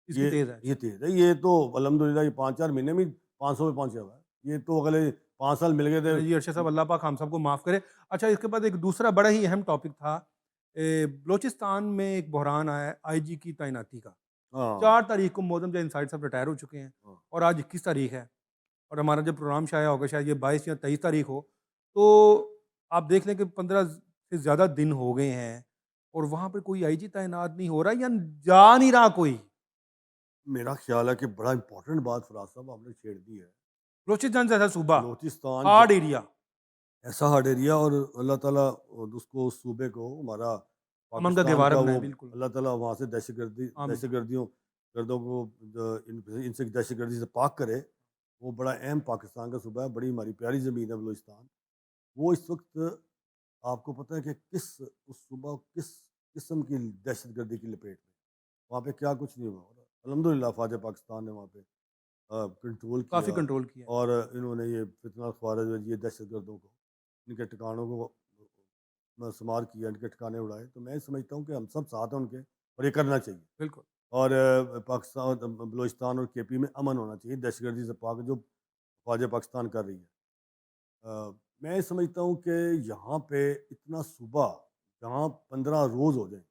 اس کی تیز ہے. یہ تیز ہے. یہ تو الحمدللہ یہ 5-4 مہینے میں 500 پہ پہنچا ہوا ہے. یہ تو اگلے 5 سال مل گئے تھے. چلیں جی ارشد صاحب، اللہ پاک ہم سب کو معاف کرے. اچھا اس کے بعد ایک دوسرا بڑا ہی اہم ٹاپک تھا، بلوچستان میں ایک بحران آیا ہے آئی جی کی تعیناتی کا. ہاں 4 تاریخ کو موزم جان انسائٹ صاحب ریٹائر ہو چکے ہیں ہاں. اور آج 21 تاریخ ہے اور ہمارا جب پروگرام شائع ہوگا شاید یہ 22 یا 23 تاریخ ہو. تو آپ دیکھ لیں کہ 15 سے زیادہ دن ہو گئے ہیں اور وہاں پہ کوئی آئی جی تعینات نہیں ہو رہا یا جا نہیں رہا کوئی. میرا خیال ہے کہ بڑا امپورٹنٹ بات فراز صاحب آپ نے چھیڑ دی ہے. بلوچستان جیسا صوبہ، بلوچستان ہارڈ ایریا. ایسا ہارڈ ایریا اور اللہ تعالیٰ اس کو اس صوبے کو ہمارا امن کا پاکستان گہوارہ کا بنائے وہ بالکل. اللہ تعالیٰ وہاں سے آمین. گردوں کو ان سے دہشت گردی سے پاک کرے. وہ بڑا اہم پاکستان کا صوبہ ہے، بڑی ہماری پیاری زمین ہے بلوچستان. وہ اس وقت آپ کو پتہ ہے کہ اس صوبہ کس قسم کی دہشت گردی کی لپیٹ میں وہاں پہ کیا کچھ نہیں ہوا. الحمدللہ فاتح پاکستان نے وہاں پہ کنٹرول کافی کیا کنٹرول کیا. اور انہوں نے یہ فتنہ خوارج یہ دہشت گردوں کو ان کے ٹھکانوں کو شمار کیا، ان کے ٹھکانے اڑائے. تو میں سمجھتا ہوں کہ ہم سب ساتھ ہیں ان کے اور یہ کرنا چاہیے. بالکل. اور پاکستان بلوچستان اور کے پی میں امن ہونا چاہیے دہشت گردی سے پاک جو فوج پاکستان کر رہی ہے. میں سمجھتا ہوں کہ یہاں پہ اتنا صوبہ جہاں 15 روز ہو جائیں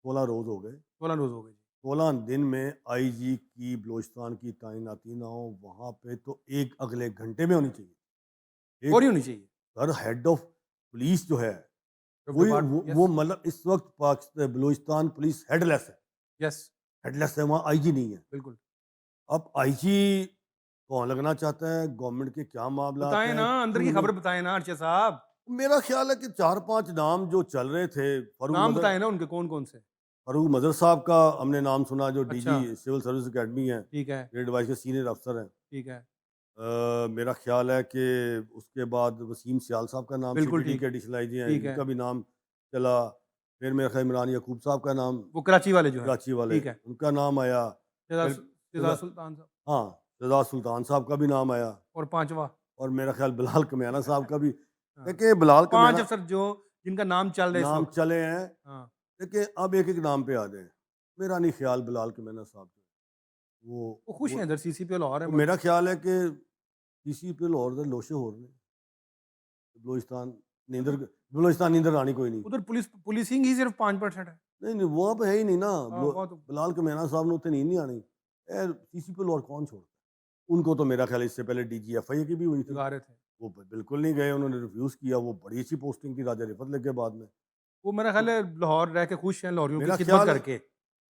16 روز ہو گئے 16 روز ہو گئے. 16 دن میں آئی جی کی بلوچستان کی تعیناتی نہ ہو وہاں پہ تو ایک اگلے گھنٹے میں ہونی چاہیے. فوری ہونی چاہیے. ہر ہیڈ آف پولیس جو ہے ڈپارٹمنٹ. وہ مطلب اس وقت بلوچستان پولیس ہیڈ لیس ہے. یس. ہیڈ لیس ہے وہاں آئی جی نہیں ہے. بالکل. اب آئی جی کون لگنا چاہتا ہے، گورنمنٹ کے کیا معاملات بتائیں ہیں نا، اندر کی خبر بتائیں نا ارشد صاحب. میرا خیال ہے کہ 4-5 نام جو چل رہے تھے نام بتائیں نا ان کے کون کون سے. فاروق مظہر صاحب کا ہم نے نام سنا جو ڈی اچھا. جی سول سروس اکیڈمی ہے، ٹھیک ہے. گریڈ وائز کے سینئر افسر ہیں. ٹھیک ہے. میرا خیال ہے کہ اس کے بعد وسیم سیال صاحب کا نام سی بالکل ٹی ڈی ٹھیک. کے ایڈیشنل آئی جی ہیں، ٹھیک ان ہے. کا بھی نام چلا. پھر میرا خیال عمران یعقوب صاحب کا نام، وہ کراچی والے جو ہیں. کراچی والے، ٹھیک ہے. ان کا نام آیا. پھر شہزاد سلطان صاحب. ہاں شہزاد سلطان صاحب کا بھی نام آیا. اور پانچواں اور میرا خیال بلال کمیانہ صاحب کا بھی. ہاں. دیکھیں بلال 5 کمیانہ افسر جو جن کا نام چل رہا ہے اس نام وقت. چلے ہیں. ہاں. دیکھیں اب ایک ایک نام پہ آ جائیں. میرا نہیں خیال بلال کمیانہ صاحب وہ خوش ہیں ادھر سی سی پی لاہور ہے. میرا خیال ہے کہ سی سی پی لاہور لوشے ہو رہے ہیں. بلوچستان نیندر آنی کوئی نہیں. ادھر پولیسنگ ہی صرف 5% ہے. نہیں وہاں پہ ہے ہی نہیں نا. وہ تو بلال کمیانہ صاحب نے اتنے نیند نہیں آنی. سی سی پی لاہور کون چھوڑتا ان کو تو میرا خیال ہے اس سے پہلے ڈی جی ایف آئی کی بھی ہوئی تھی، لگا رہے تھے وہ بالکل نہیں گئے، انہوں نے ریفیوز کیا، وہ بڑی اچھی پوسٹنگ تھی، راجہ رفت لگ گئے بعد میں. وہ میرا خیال ہے لاہور رہ کے خوش ہیں لاہوریوں کی میرا خدمت خیال کر ہے کے.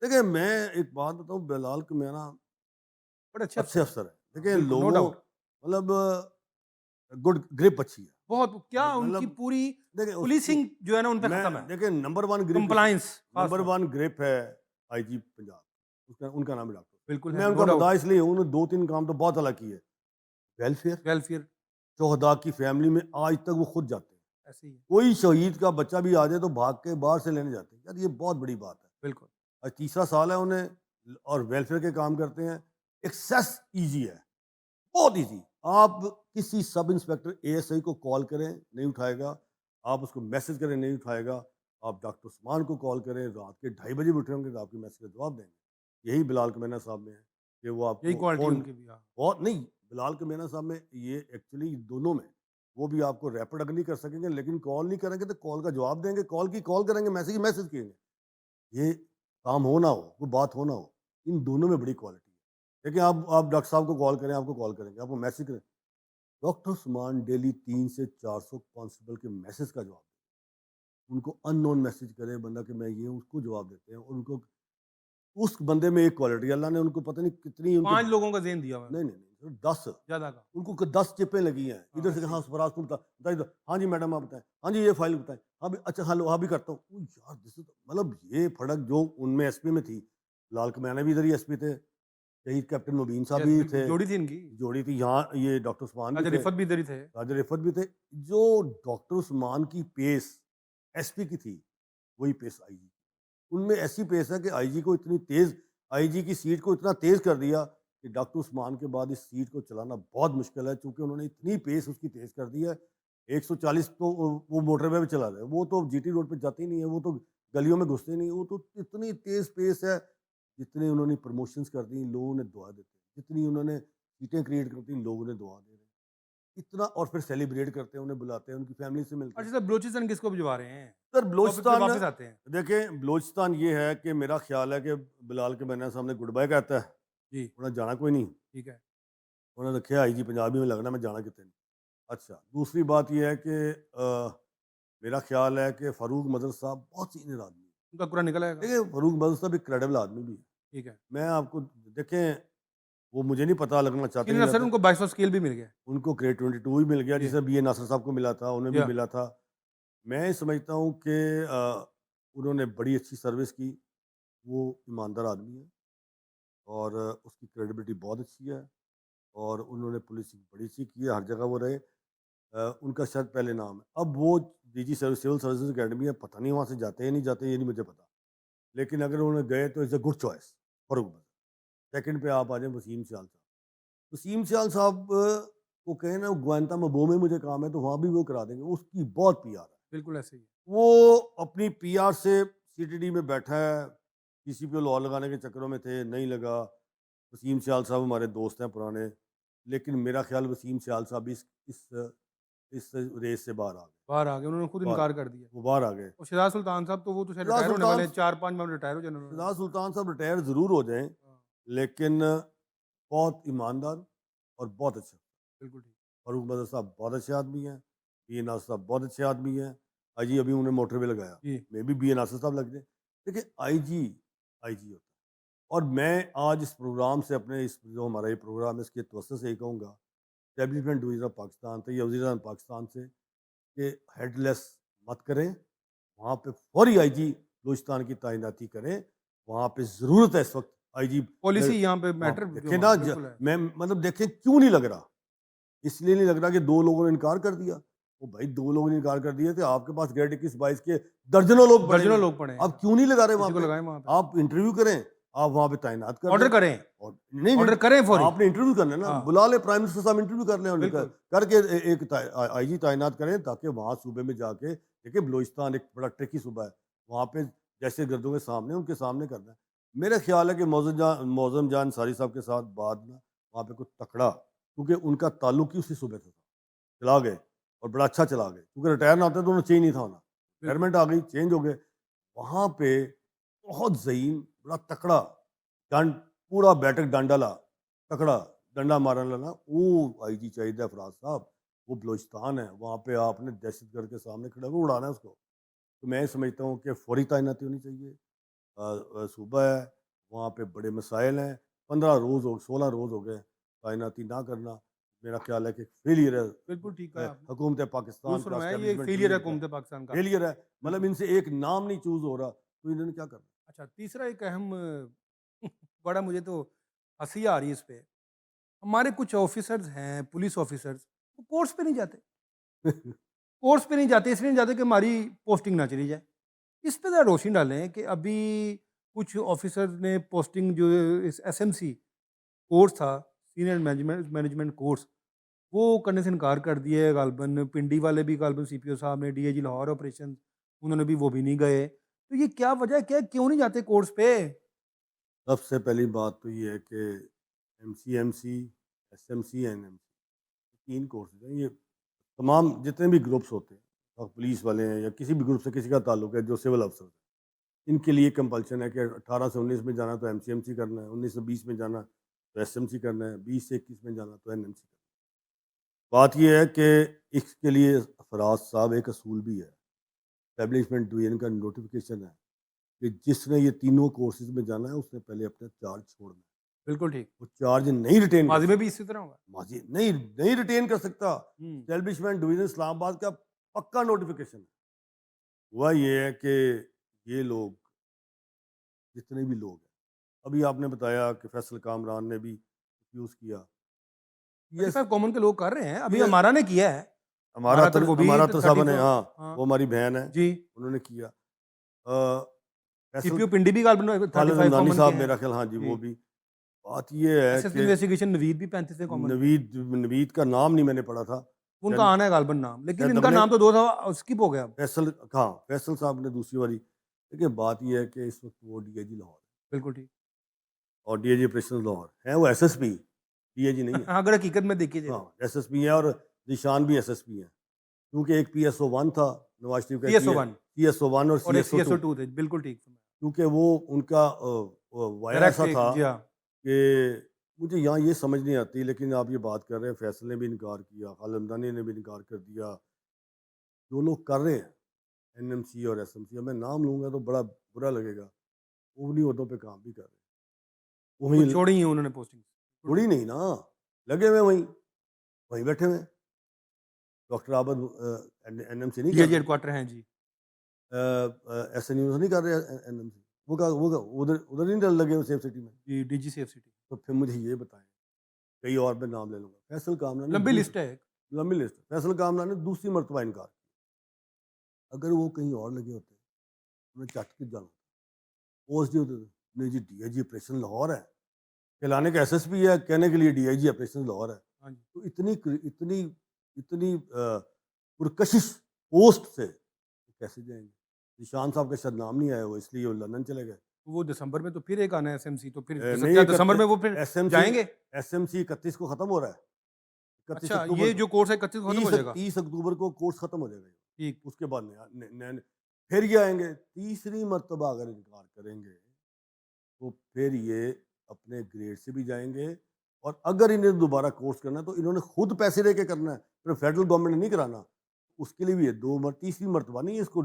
دیکھیں میں ایک بات بتاؤں، بلال کمیانہ بڑے اچھے اچھے افسر ہیں. افسر ہیں. ہاں، دیکھیں بالکل نو لوگوں ڈاؤٹ. مطلب گڈ گرپ اچھی ہے. بہت کیا ان کی مطلب پوری دیکھیں اس کی پولیسنگ جو ہے نا ان پہ میں ختم ہے. دیکھیں نمبر ون گرپ کمپلائنس خاص نمبر طور ون گرپ ہے آئی جی پنجاب، ان کا نام ہے ڈاکٹر. بالکل ہے میں ان نو کا ڈاؤٹ. مداح اس لیے ہوں، انہوں نے 2-3 کام تو بہت الگ کیے. ویلفیئر، ویلفیئر شہداء کی فیملی میں آج تک وہ خود جاتے ہیں. ایسے ہی ہے. کوئی شہید کا بچہ بھی آ جائے تو بھاگ کے باہر سے لینے جاتے ہیں. یار یہ بہت بڑی بات ہے. بالکل آج تیسرا سال ہے انہیں، اور ویلفیئر کے کام کرتے ہیں. ایکسیس ایزی ہے، بہت ایزی. آپ کسی سب انسپیکٹر اے ایس آئی کو کال کریں نہیں اٹھائے گا، آپ اس کو میسج کریں نہیں اٹھائے گا. آپ ڈاکٹر عثمان کو کال کریں، رات کے 2:30 بجے بھی اٹھے ہوں گے تو آپ کے میسج کا جواب دیں گے. یہی بلال کمینہ صاحب میں ہے کہ وہ آپ یہی کو کوالٹی فون ان کی بھی. ہاں بہت نہیں، بلال کمینہ صاحب میں یہ ایکچولی دونوں میں وہ بھی آپ کو ریپڈ اگر نہیں کر سکیں گے لیکن کال نہیں کریں گے تو کال کا جواب دیں گے، کال کی کال کریں گے، میسج کی میسج کریں گے. یہ کام ہونا ہو، کوئی بات ہونا ہو، ان دونوں میں بڑی کوالٹی ہے. لیکن آپ ڈاکٹر صاحب کو کال کریں، آپ کو کال کریں گے، آپ کو میسج کریں. ڈاکٹر عثمان ڈیلی 300 سے 400 کانسٹیبل کے میسج کا جواب دیں. ان کو ان نون میسج کرے بندہ کہ میں یہ ہوں، اس کو جواب دیتے ہیں. اور ان کو اس بندے میں ایک کوالٹی اللہ نے ان کو پتہ نہیں کتنی ان کے 5 لوگوں کا ذہن دیا ہوا ہے نہیں 10 زیادہ کا. ان کو 10 چپیں لگی ہیں ادھر سے. ایسے ہی ہاں ہے. فراز کو بتائیے، ہاں جی میڈم آپ بتائیں، ہاں جی یہ فائل بتائیں، ہاں بھی اچھا، ہاں ہاں بھی کرتا ہوں. یار مطلب یہ فرق جو ان میں ایس پی میں تھی، لال کمیانہ بھی ادھر ہی ایس پی تھے، شہید کیپٹن مبین صاحب یس بھی بالکل تھے، جوڑی تھی ان کی. جوڑی تھی یہاں، یہ ڈاکٹر عثمان بھی راجہ تھے، رفت بھی ادھر ہی تھے. راجہ رفت بھی تھے. جو ڈاکٹر عثمان کی پیس ایس پی کی تھی وہی پیس آئی جی. ان میں ایسی پیس ہے کہ آئی جی کو اتنی تیز، آئی جی کی سیٹ کو اتنا تیز کر دیا کہ ڈاکٹر عثمان کے بعد اس سیٹ کو چلانا بہت مشکل ہے، چونکہ انہوں نے اتنی پیس اس کی تیز کر دی ہے. 140 تو وہ موٹر وے پہ چلا رہے ہیں، وہ تو جی ٹی روڈ پہ جاتے ہی نہیں ہے، وہ تو گلیوں میں گھستے ہی نہیں. وہ تو اتنی تیز پیس ہے. جتنے انہوں نے پروموشنز کر دی لوگوں نے دعا دیتے ہیں، جتنی انہوں نے سیٹیں کریٹ کرتی لوگوں نے دعا دے رہے ہیں اتنا. اور پھر سیلیبریٹ کرتے ہیں، انہیں بلاتے ہیں، ان کی فیملی سے ملتے ہیں. اچھا سر بلوچستان کس کو بھجوا رہے ہیں؟ سر ٹاپک پہ بلوچستان واپس آتے ہیں. دیکھیں، بلوچستان یہ ہے کہ میرا خیال ہے کہ بلال کے بہن صاحب نے گڈ بائی کہتا ہے، جی انہیں جانا کوئی نہیں، ٹھیک ہے. انہوں نے رکھے آئی جی پنجابی میں لگنا، میں جانا کتنے نہیں. اچھا دوسری بات یہ ہے کہ میرا خیال ہے کہ فاروق مدر صاحب بہت سینئر آدمی ہے. ان کا قرآن نکل آئے گا. دیکھیں فاروق مدر صاحب ایک کریڈیبل آدمی بھی ہے. ٹھیک ہے. میں آپ کو دیکھیں، وہ مجھے نہیں پتا لگنا چاہتے نہیں سینئر سر چاہتے، ان کو 22 اسکیل بھی مل گیا. ان کو گریڈ 22 بھی مل گیا جی جسے بی اے ناصر صاحب کو ملا تھا، انہیں بھی یا ملا تھا. میں سمجھتا ہوں کہ انہوں نے بڑی اچھی سروس کی. وہ ایماندار آدمی ہے اور اس کی کریڈیبلٹی بہت اچھی ہے، اور انہوں نے پولیسنگ بڑی اچھی کی ہے، ہر جگہ وہ رہے. ان کا شاید پہلے نام ہے، اب وہ D G civil services academy ہے، پتہ نہیں وہاں سے جاتے ہیں نہیں جاتے، یہ نہیں مجھے پتا. لیکن اگر انہوں نے گئے تو اٹس اے گڈ چوائس. فاروق بھائی سیکنڈ پہ آپ آ جائیں وسیم سیال صاحب. وسیم سیال صاحب کو کہیں نا گوانتا مبو میں مجھے کام ہے تو وہاں بھی وہ کرا دیں گے. اس کی بہت پی آر ہے، بالکل ایسے ہی ہے. وہ اپنی پی آر سے سی ٹی ڈی میں بیٹھا ہے. کسی پہ لاء لگانے کے چکروں میں تھے، نہیں لگا. وسیم سیال صاحب ہمارے دوست ہیں پرانے، لیکن میرا خیال وسیم سیال صاحب اس ریس سے باہر آ گئے. باہر آ گئے، انہوں نے خود انکار کر دیا. وہ باہر آ گئے. اور شہزاد سلطان صاحب تو وہ تو شاید شہزاد ریٹائر ہونے سلطان والے ہیں، 4-5 ماہ میں ریٹائر ہو جائیں انہوں نے. شہزاد سلطان صاحب ریٹائر ضرور ہو جائیں، لیکن بہت ایماندار اور بہت اچھا. بالکل ٹھیک. فاروق مدر صاحب بہت اچھے آدمی ہیں، بی اے ناصر صاحب بہت اچھے آدمی ہیں. آئی جی ابھی انہیں موٹر وے لگایا، جی میں بھی بی اے ناصر صاحب لگ جائیں. دیکھیں آئی جی ہوتا ہے. اور میں آج اس پروگرام سے اپنے اس جو ہمارا یہ پروگرام ہے اس کے توسط سے یہ کہوں گا اسٹیبلشمنٹ ڈویژن آف پاکستان تو یہ وزیر اعظم پاکستان سے کہ ہیڈ لیس مت کریں، وہاں پہ فوری آئی جی بلوچستان کی تعیناتی کریں. وہاں پہ ضرورت ہے اس وقت آئی جی. پالیسی یہاں پہ میٹر دیکھیں نا، بالکل ہے. میں مطلب دیکھیں کیوں نہیں لگ رہا، اس لیے نہیں لگ رہا کہ 2 لوگوں نے انکار کر دیا. وہ بھائی 2 لوگوں نے انکار کر دیا تھے، آپ کے پاس گریڈ 21-22 کے درجنوں لوگ پڑے درجنوں ہیں، لوگ پڑے ہیں. آپ کیوں نہیں لگا رہے کسی وہاں کو پہ؟ لگائیں وہاں پہ. آپ انٹرویو کریں، آپ وہاں پہ تعینات کر آرڈر دیں. کریں، اور نہیں آرڈر کریں فوری. آپ نے انٹرویو کرنا ہے نا، ہاں بلا لیں پرائم منسٹر صاحب، انٹرویو کر لیں اور بالکل. کر کے ایک آئی جی تعینات کریں تاکہ وہاں صوبے میں جا کے دیکھیں. بلوچستان ایک بڑا ٹرکی صوبہ ہے، وہاں پہ جیسے گردوں کے سامنے ان کے سامنے کرنا ہے. میرا خیال ہے کہ موزم جان انصاری صاحب کے ساتھ بعد میں وہاں پہ کچھ تکڑا، کیونکہ ان کا تعلق ہی اسی صوبے سے تھا، چلا گئے اور بڑا اچھا چلا گئے، کیونکہ ریٹائر نہ ہوتے تو انہیں چینج نہیں تھا ہونا. ریٹائرمنٹ آ گئی، چینج ہو گئے. وہاں پہ بہت ذہین، بڑا تکڑا ڈنڈ، پورا بیٹک ڈنڈالا تکڑا ڈنڈا مارن لنا وہ آئی جی چاہیے افراز صاحب، وہ بلوچستان ہے، وہاں پہ آپ نے دہشت گرد کے سامنے کھڑا ہو اڑانا ہے اس کو. تو میں سمجھتا ہوں کہ فوری تعیناتی ہونی چاہیے. صوبہ ہے وہاں پہ بڑے مسائل ہیں، 15 روز 16 روز ہو گئے تعیناتی نہ کرنا. میرا خیال ہے کہ فیلئر ہے بالکل ٹھیک کہا آپ نے، حکومت پاکستان درست کا، فرمایا، یہ اسٹیبلشمنٹ فیلئر ہے ڈویژن کا حکومت پاکستان کا. فیلئر ہے. مطلب بالکل. ان سے ایک نام نہیں چوز ہو رہا تو انہوں نے کیا کرنا. اچھا، تیسرا ایک اہم بڑا مجھے تو ہنسی آ رہی ہے اس پہ، ہمارے کچھ آفیسرز ہیں، پولیس آفیسرز، وہ کورس پہ نہیں جاتے. کورس پہ نہیں جاتے، اس لیے نہیں جاتے کہ ہماری پوسٹنگ نہ چلی جائے. اس پہ ذرا روشنی ڈالیں کہ ابھی کچھ آفیسرز نے پوسٹنگ جو ایس ایم سی کورس تھا، سینئر مینجمنٹ کورس، وہ کرنے سے انکار کر دیا ہے. غالباً پنڈی والے بھی، غالباً سی پی او صاحب نے، D A G Lahore operation, انہوں نے بھی، وہ بھی نہیں گئے. تو یہ کیا وجہ ہے، کیا کیوں نہیں جاتے کورس پہ؟ سب سے پہلی بات تو یہ ہے کہ M C S M C N M C 3 courses ہیں. یہ تمام جتنے بھی گروپس ہوتے ہیں، اور پولیس والے ہیں یا کسی بھی گروپ سے کسی کا تعلق ہے جو سول افسر ہیں، ان کے لیے کمپلشن ہے کہ 18 سے 19 میں جانا تو ایم سی کرنا ہے، 19 سے 20 میں جانا تو ایس ایم سی کرنا ہے، 20 سے 21 میں جانا تو این ایم سی کرنا ہے. بات یہ ہے کہ اس کے لیے افراز صاحب ایک اصول بھی ہے، اسٹیبلشمنٹ ڈویژن کا نوٹیفیکیشن ہے کہ جس نے یہ تینوں کورسز میں جانا ہے اس نے پہلے اپنا چارج چھوڑنا ہے. بالکل ٹھیک. وہ چارج نہیں ریٹین کر ماضی میں سکتا، بھی اسی طرح ہوگا. ماضی نہیں ریٹین کر سکتا. ہوں. اسٹیبلشمنٹ ڈویژن اسلام آباد کا پکا نوٹیفیکیشن ہے. ہوا یہ ہے کہ یہ لوگ جتنے بھی لوگ ہیں، ابھی آپ نے بتایا کہ فیصل کامران نے بھی یوز کیا، یہ 35 کامن کے لوگ کر رہے ہیں، ابھی یہ ہمارا نے کیا ہے. ہمارا وہ بھی ہمارا تصابہ نے، 34. ہاں ہاں وہ ہماری بہن ہے، جی. انہوں نے کیا. سی فیصل پی او پنڈی بھی غالباً خالد 35 زندانی کامن کے صاحب ہیں. میرا خیال، ہاں جی جی. وہ بھی. بات یہ ہے ایس ایس پی کہ انویسٹیگیشن نوید بھی 35 کامن کے. نوید کا نام نہیں میں نے پڑھا تھا. ان کا آنا ہے غالباً نام، لیکن ان شاید کا ہم نے نام تو 2 دفعہ اسکپ ہو گیا. فیصل صاحب نے دوسری باری. لیکن بات یہ ہے کہ اس وقت وہ ڈی اے جی لاہور بالکل ٹھیک. اور D A G operation Lahore ہیں، وہ S S P D A G نہیں ہے. اگر حقیقت میں دیکھی جائے ہاں ایس ایس پی ہے، اور ذیشان بھی ایس ایس پی ہیں، کیونکہ ایک پی ایس او 1 تھا نواز شریف کا، C S O 1 C S O 1 اور اور سی ایک S C O S O 2، 2 تھے. بالکل ٹھیک. کیونکہ وہ ان کا وایا ایسا ڈائریکٹ. تھا جی ہاں. کہ مجھے یہاں یہ سمجھ نہیں آتی. لیکن آپ یہ بات کر رہے ہیں، فیصل نے بھی انکار کیا، خالد زندانی نے بھی انکار کر دیا. جو لوگ کر رہے ہیں این ایم سی اور ایس ایم سی، میں نام لوں گا تو بڑا برا لگے گا، وہ انہیں عہدوں پہ کام بھی کر رہے ہیں. وہ وہیں چھوڑی ہیں انہوں نے پوسٹنگ. تھوڑی نہیں نا لگے ہوئے، وہیں بیٹھے ہوئے. ڈاکٹر عابد این ایم سی نہیں ڈی اے کر جی ہیڈ رہے، کوارٹر ہیں جی. ایس این یو نہیں کر رہے این ایم سی. وہ ادھر نہیں لگے ہوئے سیف سٹی میں. جی ڈی جی سیف سٹی. تو پھر مجھے یہ بتائیں، کئی اور میں نام لے لوں گا. فیصل کامران لمبی نے لسٹ ہے. لمبی لسٹ. فیصل کامران نے دوسری مرتبہ انکار کیا. اگر وہ کہیں اور لگے ہوتے انہیں چٹ کے جانا پوسٹ نہیں ہوتے. نہیں جی D I G operation Lahore ہے، کہلانے کا ایس ایس پی ہے، کہنے کے لیے D I G operation Lahore ہے. ہاں جی. تو اتنی پرکشش پوسٹ سے کیسے جائیں گے؟ نشان صاحب کا شاید نام نہیں آیا، وہ اس لیے وہ لندن چلے گئے. وہ دسمبر میں تو پھر ایک آنا ہے ایس ایم سی، تو پھر نہیں، دسمبر میں وہ پھر ایس ایم سی جائیں گے. ایس ایم سی 31 کو ختم ہو رہا ہے. 31 اچھا، اکتوبر یہ کو، جو کورس ہے 31 ختم ہو جائے گا. 30 اکتوبر کو کورس ختم ہو جائے گا. ٹھیک. اس کے بعد پھر یہ آئیں گے. تیسری مرتبہ اگر انکار کریں گے تو پھر یہ اپنے گریڈ سے بھی جائیں گے، اور اگر انہیں دوبارہ کورس کرنا ہے تو انہوں نے خود پیسے دے کے کرنا ہے، پھر فیڈرل گورنمنٹ نے نہیں کرانا. اس کے لیے بھی یہ تیسری مرتبہ نہیں اس کو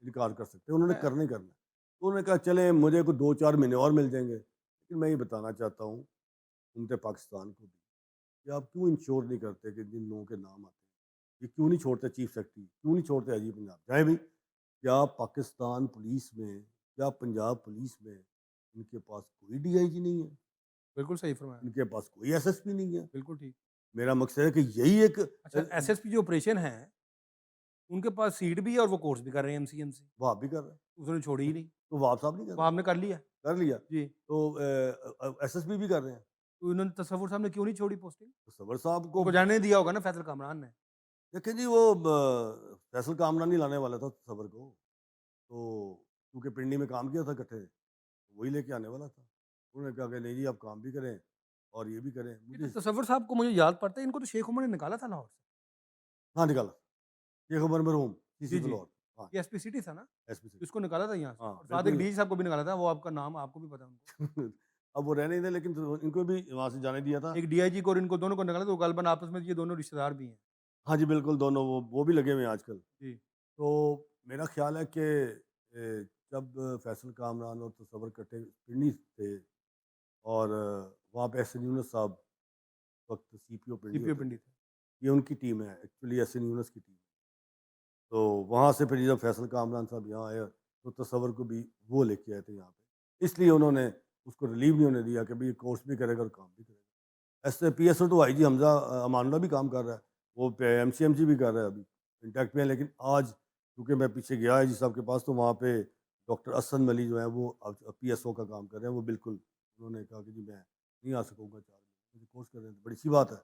انکار کر سکتے، انہوں نے کرنا ہی کرنا ہے. تو انہوں نے کہا چلیں مجھے کوئی 2-4 مہینے اور مل جائیں گے. لیکن میں یہ بتانا چاہتا ہوں حکومت پاکستان کو بھی کہ آپ کیوں انشور نہیں کرتے کہ جن لوگوں کے نام آتے ہیں، یہ کیوں نہیں چھوڑتے چیف سیکرٹری، کیوں نہیں چھوڑتے آئی جی پنجاب جائیں بھی. کیا پاکستان پولیس میں، کیا پنجاب پولیس میں ان کے پاس کوئی ڈی آئی جی نہیں ہے؟ بالکل صحیح فرمایا. ان کے پاس کوئی ایس ایس پی نہیں ہے؟ بالکل ٹھیک. میرا مقصد ہے کہ یہی ایک اچھا، ایس ایس پی جو آپریشن ہے ان کے پاس سیٹ بھی ہے اور وہ کورس بھی کر رہے ہیں ایم سی این سی. وہ آپ بھی کر رہے ہیں، اس نے چھوڑی ہی نہیں. تو وہ آپ صاحب نہیں کر وہ رہے؟ آپ نے کر لیا. کر لیا. جی. تو ایس ایس پی بھی کر رہے ہیں. تو انہوں نے تصور صاحب نے کیوں نہیں چھوڑی پوسٹنگ؟ تو صبر صاحب ان کو کو جانے دیا ہوگا نا فیصل کامران نے. دیکھیں جی، وہ فیصل کامران نہیں لانے والا تھا صبر کو، تو کیونکہ پنڈی میں کام کیا تھا اکٹھے، وہی لے کے آنے والا تھا. انہوں نے کہا کہ نہیں جی آپ کام بھی کریں اور یہ بھی کریں. یہ تو تصور صاحب کو مجھے یاد پڑتا ہے، ان کو تو شیخ عمر نے نکالا تھا لاہور سے. ہاں نکالا شیخ عمر مرحوم سی جی سی جی. فلور. ہاں یہ ایس پی سٹی تھا نا، ایس پی سی. اس کو نکالا تھا یہاں سے. ہاں اور ساتھ ایک بالکل. ڈی جی صاحب کو بھی نکالا تھا، وہ آپ کا نام آپ کو بھی پتا ہے ان کو. اب وہ رہ نہیں تھے لیکن ان کو بھی وہاں سے جانے دیا تھا. ایک ڈی آئی جی کو اور ان کو دونوں کو نکالا تو غالباً آپس میں یہ دونوں رشتہ دار بھی ہیں. ہاں جی بالکل دونوں وہ بھی لگے ہوئے ہیں آج کل. جی تو میرا خیال ہے کہ جب فیصل کامران اور تصور کٹے پنڈی تھے اور وہاں پہ احسن یونس صاحب وقت سی پی او سی پنڈی پی او ہوتے پنڈی تھے, تھے. یہ ان کی ٹیم ہے ایکچولی احسن یونس کی ٹیم. تو وہاں سے پھر جب فیصل کامران صاحب یہاں آئے تو تصور کو بھی وہ لے کے آئے تھے یہاں پہ, اس لیے انہوں نے اس کو ریلیو نہیں ہونے دیا کہ بھائی کورس بھی کرے گا اور کام بھی کرے گا. ایسے پی ایس او ٹو آئی جی حمزہ امان اللہ بھی کام کر رہا ہے, وہ ایم سی بھی کر رہا ہے ابھی انٹیکٹ میں. لیکن آج کیونکہ میں پیچھے گیا ہے جی صاحب کے پاس, تو وہاں پہ ڈاکٹر اسد ملی جو ہیں وہ پی ایس او کا کام کر رہے ہیں. وہ بالکل انہوں نے کہا کہ جی میں نہیں آ سکوں گا 4 مہینے کورس کر رہے ہیں, بڑی سی بات ہے.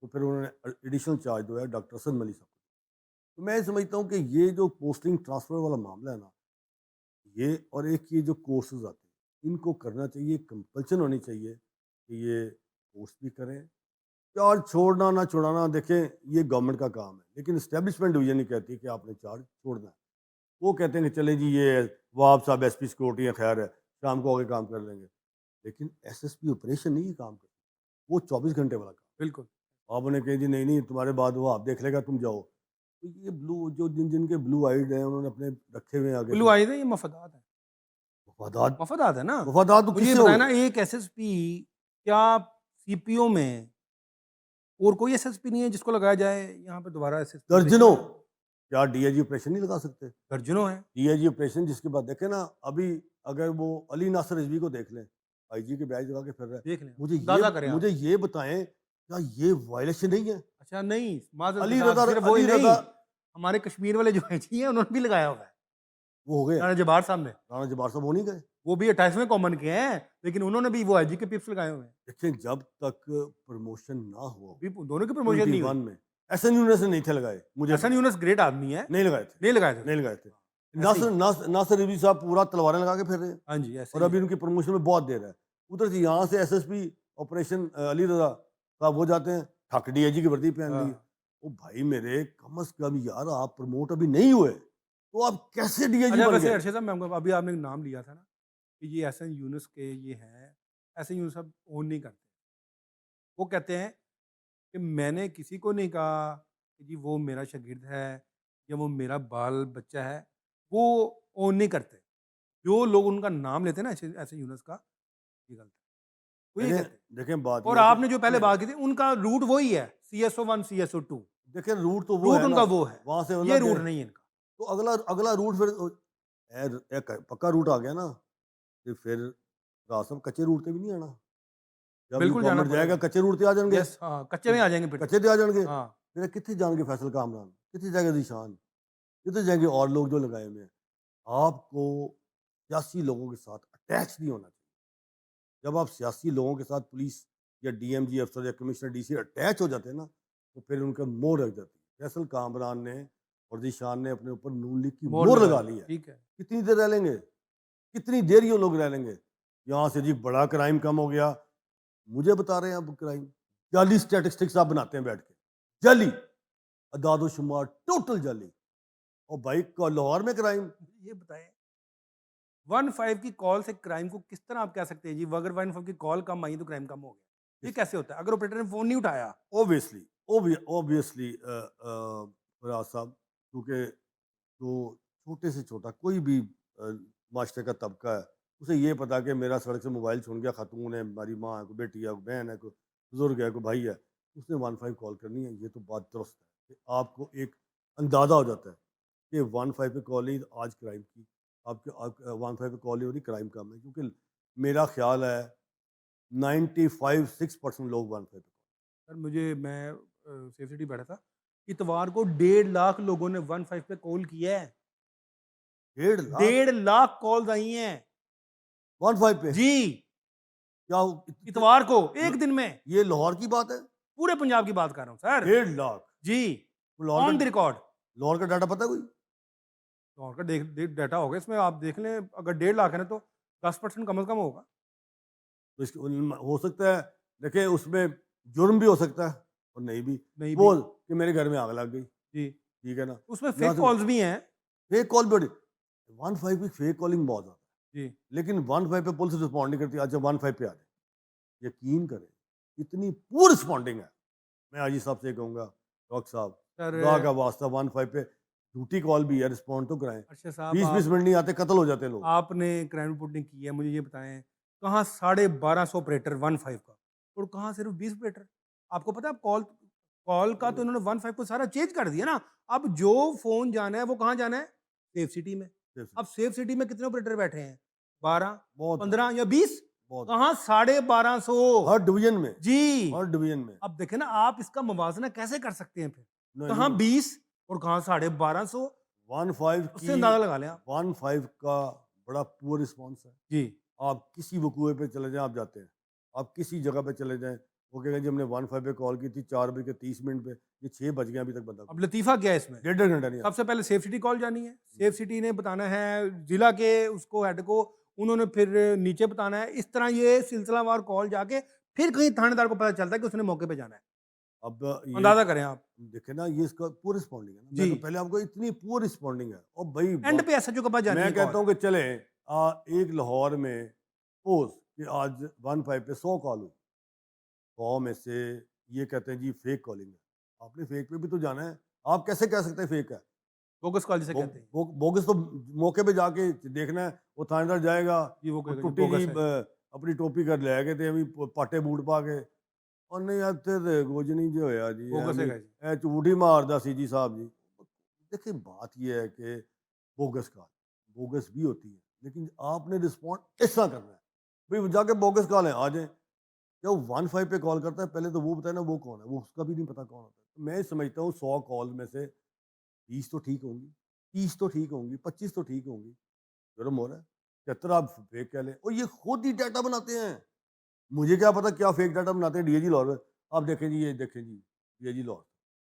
تو پھر انہوں نے ایڈیشنل چارج جو ہے ڈاکٹر اسد ملی صاحب کو. تو میں سمجھتا ہوں کہ یہ جو پوسٹنگ ٹرانسفر والا معاملہ ہے نا, یہ اور ایک یہ جو کورسز آتے ہیں ان کو کرنا چاہیے, کمپلشن ہونی چاہیے کہ یہ کورس بھی کریں. چارج چھوڑنا نہ چھوڑانا دیکھیں یہ گورنمنٹ کا کام ہے, لیکن اسٹیبلشمنٹ ڈویژن نہیں کہتی کہ آپ نے چارج چھوڑنا ہے. وہ کہتے ہیں کہ چلیں جی یہ وہاب صاحب ایس پی سیکورٹی ہے, خیر ہے شام کو آگے کام کر لیں گے. لیکن ایس ایس پی آپریشن نہیں یہ کام کرتا, وہ 24 گھنٹے والا کام. بالکل. آپ انہیں کہیں جی نہیں تمہارے بعد وہ آپ دیکھ لے گا تم جاؤ. تو یہ بلو جو جن کے بلو آئیڈ ہیں انہوں نے اپنے رکھے ہوئے ہیں آگے بلو سے آئی تھے, یہ مفادات ہیں. مفادات ہے نا. مفادات تو مجھے کس یہ سے بتائیں نا, ہوگا؟ ایک ایس ایس پی, کیا سی پی او میں اور کوئی ایس ایس پی نہیں ہے جس کو لگایا جائے یہاں پہ دوبارہ ایس ایس پی؟ درجنوں. کیا ڈی آئی جی آپریشن نہیں لگا سکتے؟ درجنوں ہیں. ڈی آئی جی آپریشن جس کے بعد دیکھیں نا, ابھی اگر وہ علی ناصر رضوی کو دیکھ لیں, آئی جی کے بیج لگا کے پھر رہے, دیکھ لیں, مجھے اندازہ کریں آپ. مجھے یہ بتائیں کیا یہ وائلیشن نہیں ہے؟ اچھا نہیں, معذرت کے علی ساتھ, رضا صرف وہی علی نہیں, رضا ہمارے کشمیر والے جو آئی جی ہیں انہوں نے بھی لگایا ہوا ہے. وہ ہو گئے رانا جبار صاحب نے, رانا جبار صاحب وہ نہیں گئے. وہ بھی 28ویں کامن کے ہیں, لیکن انہوں نے بھی وہ آئی جی کے پپس لگائے ہوئے ہیں. دیکھیں جب تک پروموشن نہ ہو, ابھی دونوں کی پروموشن نہیں ہوئی. 21 میں ایسن یونس نے نہیں تھے لگائے, مجھے حسن یونس گریٹ آدمی ہے, نہیں لگائے تھے, نہیں لگائے تھے. نہیں لگائے تھے. ایسے ہی. ناصر رضوی صاحب پورا تلواریں لگا کے پھر رہے ہیں, ہاں جی ایسے اور ہی ابھی ہے. ان کی پروموشن میں بہت دیر ہے. ادھر سے یہاں سے ایس ایس پی آپریشن علی رضا صاحب وہ جاتے ہیں, ٹھاک ڈی آئی جی کی وردی پہن لی. او بھائی میرے, کم از کم یار آپ پروموٹ ابھی نہیں ہوئے تو آپ کیسے ڈی آئی جی اچھا بن ویسے گئے؟ ارشد صاحب, میں ابھی آپ نے نام لیا تھا نا کہ یہ احسن یونس کے یہ ہیں, احسن یونس صاحب اون نہیں کرتے. وہ کہتے ہیں کہ میں نے کسی کو نہیں کہا کہ جی وہ میرا شاگرد ہے یا وہ میرا بال بچہ ہے, وہ اون نہیں کرتے. جو لوگ ان کا نام لیتے ہیں نا ایسے یونس کا, یہ غلط ہے, وہ یہ کہتے ہیں. دیکھیں بات اور یہ ہے آپ کہ نے جو پہلے بات کی تھی ان کا روٹ وہی ہے, C S O 1 C S O 2, دیکھیں روٹ تو وہ روٹ ہے ان نا, کا وہ ہے, وہاں سے یہ روٹ نہیں ہے ان کا. تو اگلا روٹ پھر ایک پکا روٹ آ گیا نا, پھر راسم کچے روٹ پہ بھی نہیں آنا. جب یہ بالکل جانا گورنمنٹ پڑے جائے گا گا. کچے روٹ پہ آ جائیں گے, یس, ہاں کچے میں آ جائیں گے پھر. کچے پہ آ جائیں گے. ہاں پھر کتنے جائیں گے فیصل کامران, کتنے جائیں گے ذیشان, کتنے جائیں گے اور لوگ جو لگائے ہوئے ہیں. آپ کو سیاسی لوگوں کے ساتھ اٹیچ نہیں ہونا چاہیے. جب آپ سیاسی لوگوں کے ساتھ پولیس یا ڈی ایم جی افسر یا کمشنر ڈی سی اٹیچ ہو جاتے ہیں نا, تو پھر ان کا مور لگ جاتی ہے. فیصل کامران نے اور ذیشان نے اپنے اوپر نون لیگ کی مور لگا لی ہے. ٹھیک ہے. کتنی دیر رہ لیں گے, کتنی دیر یہ لوگ رہ لیں گے؟ یہاں سے جی بڑا کرائم کم ہو گیا, مجھے بتا رہے ہیں اب کرائم جعلی اسٹیٹسٹکس آپ بناتے ہیں بیٹھ کے, جعلی اعداد و شمار ٹوٹل جعلی. اور بھائی لاہور میں کرائم, یہ بتائیں 1-5 کی کال سے کرائم کو کس طرح آپ کہہ سکتے ہیں جی اگر 1-5 کی کال کم آئی تو کرائم کم ہو گیا؟ یہ کیسے ہوتا ہے اگر آپریٹر نے فون نہیں اٹھایا؟ اوبیسلی فراز صاحب, کیونکہ جو چھوٹے سے چھوٹا کوئی بھی معاشرے کا طبقہ ہے, اسے یہ پتا کہ میرا سڑک سے موبائل چھوڑ گیا, خاتون ہے, ہماری ماں ہے, کوئی بیٹی ہے, کوئی بہن ہے, کوئی بزرگ ہے, کوئی بھائی ہے, اس نے 1-5 کال کرنی ہے. یہ تو بات درست ہے کہ آپ کو ایک اندازہ ہو جاتا ہے کہ 1-5 پہ کال نہیں آج کرائم کی, آپ کے 1-5 پہ کال نہیں ہو رہی, کرائم کم ہے. کیونکہ میرا خیال ہے 95-6% لوگ 1-5 پہ. سر مجھے, میں سیف سٹی بیٹھا تھا, اتوار کو 1.5 لاکھ لوگوں نے 1-5 پہ کال کیا ہے. 1.5 لاکھ کالز آئی ہیں 1-5 پہ جی, کیا اتوار کو ایک دن میں. یہ لاہور کی بات ہے, پورے پنجاب کی بات کر رہا ہوں سر. 1.5 لاکھ جی لاہور آن کا, دی ریکارڈ. لاہور کا ڈاٹا پتہ ہے کوئی؟ لاہور کا ڈیٹا ہوگا اس میں, آپ دیکھ لیں. اگر 1.5 لاکھ ہے نا تو 10% کم از کم ہوگا. تو ہو سکتا ہے, دیکھیں اس میں جرم بھی ہو سکتا ہے اور نہیں بھی. بول کہ میرے گھر میں آگ لگ گئی, جی ٹھیک ہے نا, اس میں فیک کالز بھی ہیں. فیک کال بھی 1-5 کی فیک کالنگ بہت زیادہ ہے جی, لیکن 1-5 پہ پولیس رسپونڈ نہیں کرتی. اچھا 1-5 پہ آ جائے, یقین کریں اتنی پور رسپونڈنگ ہے. میں حاجی صاحب سے کہوں گا ڈاکٹر صاحب سر خدا کا واسطہ 15 پہ ڈیوٹی کال بھی ہے, رسپونڈ تو کرائیں. ارشد صاحب 20 منٹ نہیں آتے قتل ہو جاتے ہیں لوگ. آپ نے کرائم رپورٹنگ کی ہے, مجھے یہ بتائیں کہاں 1250 آپریٹر 15 کا اور کہاں صرف 20 آپریٹر؟ آپ کو پتا ہے کال کا تو انہوں نے 15 کو سارا چینج کر دیا نا. اب جو فون جانا ہے وہ کہاں جانا ہے؟ سیف سٹی میں. اب سیف سٹی میں کتنے آپریٹر بیٹھے ہیں؟ 12 بہت 15 یا 20؟ بہت کہاں 1250 ہر ڈویژن میں, جی. ہر ڈویژن میں. اب دیکھیں نا آپ اس کا موازنہ کیسے کر سکتے ہیں پھر؟ نہیں, کہاں نہیں, 20 اور کہاں 1250؟ 15 اس کی سے اندازہ لگا لیں آپ. 15 کا بڑا پور رسپانس ہے. جی آپ کسی وقوعے پہ چلے جائیں, آپ جاتے ہیں, آپ کسی جگہ پہ چلے جائیں, وہ کہیں گے جی ہم نے 15 پہ کال کی تھی 4:30 پہ, یہ 6 بج گئے ابھی تک بندہ اب لطیفہ کیا ہے اس میں؟ 1.5 گھنٹہ نہیں آیا. سب سے پہلے سیف سٹی کال جانی ہے, سیف سٹی نے بتانا ہے ضلع کے اس کو ہیڈ کو, انہوں نے پھر نیچے بتانا ہے. اس طرح یہ سلسلہ وار کال جا کے پھر کہیں تھانے دار کو پتہ چلتا ہے کہ اس نے موقع پہ جانا ہے. اب اندازہ کریں آپ. دیکھیں نا یہ اس کا پور رسپونڈنگ ہے نا. میں جی تو پہلے آپ کو اتنی پور رسپونڈنگ ہے. اور بھائی اینڈ پہ ایسا جو کے پاس جانی میں ہے کہتا کال. ہوں کہ چلیں ایک لاہور میں پوز کہ آج 15 پہ 100 کال ہوئی, 100 میں سے یہ کہتے ہیں جی فیک کالنگ ہے. آپ نے فیک پہ بھی تو جانا ہے. آپ کیسے کہہ سکتے ہیں فیک ہے؟ بوگس کال جسے کہتے ہیں. بوگس تو موقع پہ جا کے دیکھنا ہے. وہ تھانے دار جائے گا, جی وہ وہ کہے گا جی ٹوٹی بوگس جی ہے. اپنی ٹوپی کر لے گئے تھے ابھی پاٹے بوٹ پا کے, اور نہیں آتے تھے کچھ نہیں جو ہویا جی بوگس ہے جی. اے چوٹی ماردا سی جی صاحب جی. دیکھیں بات یہ ہے کہ بوگس کال بوگس بھی ہوتی ہے, لیکن آپ نے رسپونڈ اس طرح کرنا ہے. بھائی جا کے بوگس کال ہے آ جائیں. جب 15 پہ کال کرتا ہے پہلے تو وہ بتائے نا وہ کون ہے, وہ اس کا بھی نہیں پتا کون ہوتا ہے. میں سمجھتا ہوں 100 کال میں سے 20 تو ٹھیک ہوں گی, 30 تو ٹھیک ہوں گی, 25 تو ٹھیک ہوں گی. جرم ہو رہا ہے 73 آپ فیک کہہ لیں, اور یہ خود ہی ڈیٹا بناتے ہیں. مجھے کیا پتا کیا فیک ڈیٹا بناتے ہیں. ڈی اے جی لاہور میں آپ دیکھیں جی, یہ دیکھیں G D A G Lahore,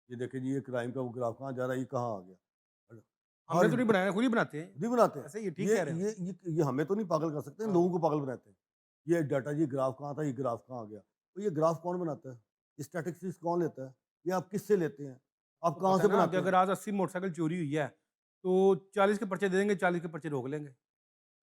یہ دیکھیں جی یہ کرائم کا وہ گراف کہاں جا رہا ہے, یہ کہاں آ گیا. ہم نے تو نہیں بنایا, خود ہی بناتے ہیں. خود ہی بناتے ہیں. ایسے یہ ٹھیک کہہ رہے ہیں. یہ ہمیں تو نہیں پاگل کر سکتے, لوگوں کو پاگل بناتے ہیں. یہ ڈیٹا یہ گراف کہاں تھا, یہ گراف کہاں آ گیا. تو یہ گراف کون بناتا ہے, اسٹیٹسٹکس کون لیتا ہے, یہ آپ کس سے لیتے ہیں, آپ کہاں سے بناتے ہیں؟ اگر آج 80 موٹر سائیکل چوری ہوئی ہے تو 40 کے پرچے دے دیں گے, 40 کے پرچے روک لیں گے,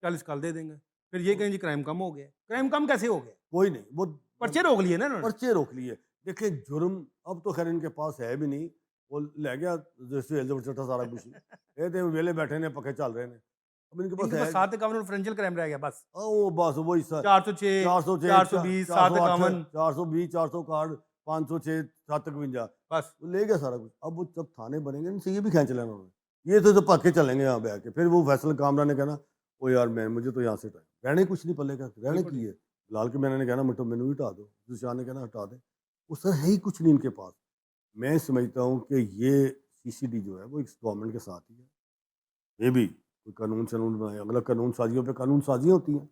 40 کال دے دیں گے, پھر یہ کہیں جی کرائم کم ہو گیا. کرائم کم کیسے ہو گیا؟ کوئی نہیں, وہ پرچے روک لیے نا انہوں نے. پرچے روک لیے. دیکھیں جرم اب تو خیر ان کے پاس ہے بھی نہیں, وہ لے گیا جیسے چٹا سارا کچھ یہ تھے ویلے بیٹھے نے پکے چل رہے ہیں. اب ان کے پاس ہے 751 فرینچل کرائم رہ گیا بس. وہ بس وہی 406 420 751 420 400 کارڈ 506 751 بس وہ لے گیا سارا کچھ. اب وہ جب تھانے بنیں گے ان سے یہ بھی کھینچ لینا انہوں نے. یہ تو پکے چلیں گے یہاں بیٹھ کے. پھر وہ فیصل کامران نے کہنا وہ یار میں مجھے تو یہاں سے رہنے کچھ نہیں پلے گا, رہنے کی ہے لال کے میں نے کہنا مٹو مینو ہٹا دو, دوسرے نے کہنا ہٹا دیں. اس طرح ہے ہی کچھ نہیں ان کے پاس. میں سمجھتا ہوں کہ یہ سی سی ڈی جو ہے وہ ایک گورنمنٹ کے ساتھ ہی ہے. یہ بھی کوئی قانون شانون بنائے, اگلا قانون سازیوں پہ قانون سازیاں ہوتی ہیں.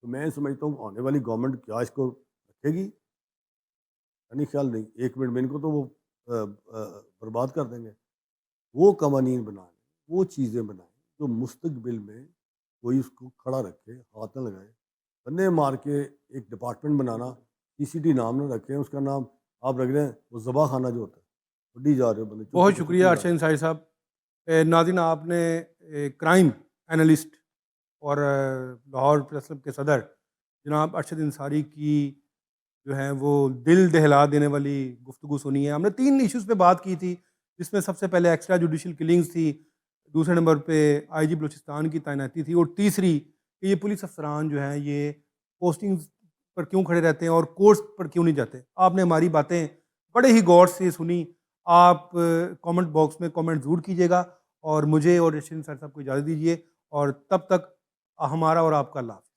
تو میں سمجھتا ہوں آنے والی گورنمنٹ کیا اس کو رکھے گی, یعنی خیال نہیں 1 منٹ میں ان کو تو وہ برباد کر دیں گے. وہ قوانین بنائیں, وہ چیزیں بنائیں جو مستقبل میں کوئی اس کو کھڑا رکھے, ہاتھ نہ لگائے. بندے مار کے ایک ڈپارٹمنٹ بنانا, سی سی ٹی نام نہ رکھیں, اس کا نام آپ رکھ دیں وہ ذبح خانہ جو ہوتا ہے, بڑی جا رہے ہو بندے. بہت شکریہ ارشد انصاری صاحب. ناظرین آپ نے کرائم اینالسٹ اور لاہور پریس کلب کے صدر جناب ارشد انصاری کی جو ہیں وہ دل دہلا دینے والی گفتگو سنی ہے. ہم نے 3 ایشوز پہ بات کی تھی, جس میں سب سے پہلے ایکسٹرا جوڈیشل کلنگز تھی, دوسرے نمبر پہ آئی جی بلوچستان کی تعیناتی تھی, اور تیسری کہ یہ پولیس افسران جو ہیں یہ پوسٹنگ پر کیوں کھڑے رہتے ہیں اور کورس پر کیوں نہیں جاتے. آپ نے ہماری باتیں بڑے ہی غور سے سنی. آپ کامنٹ باکس میں کامنٹ ضرور کیجیے گا, اور مجھے اور ارشد انصاری صاحب کو اجازت دیجیے, اور تب تک ہمارا اور آپ کا اللہ حافظ.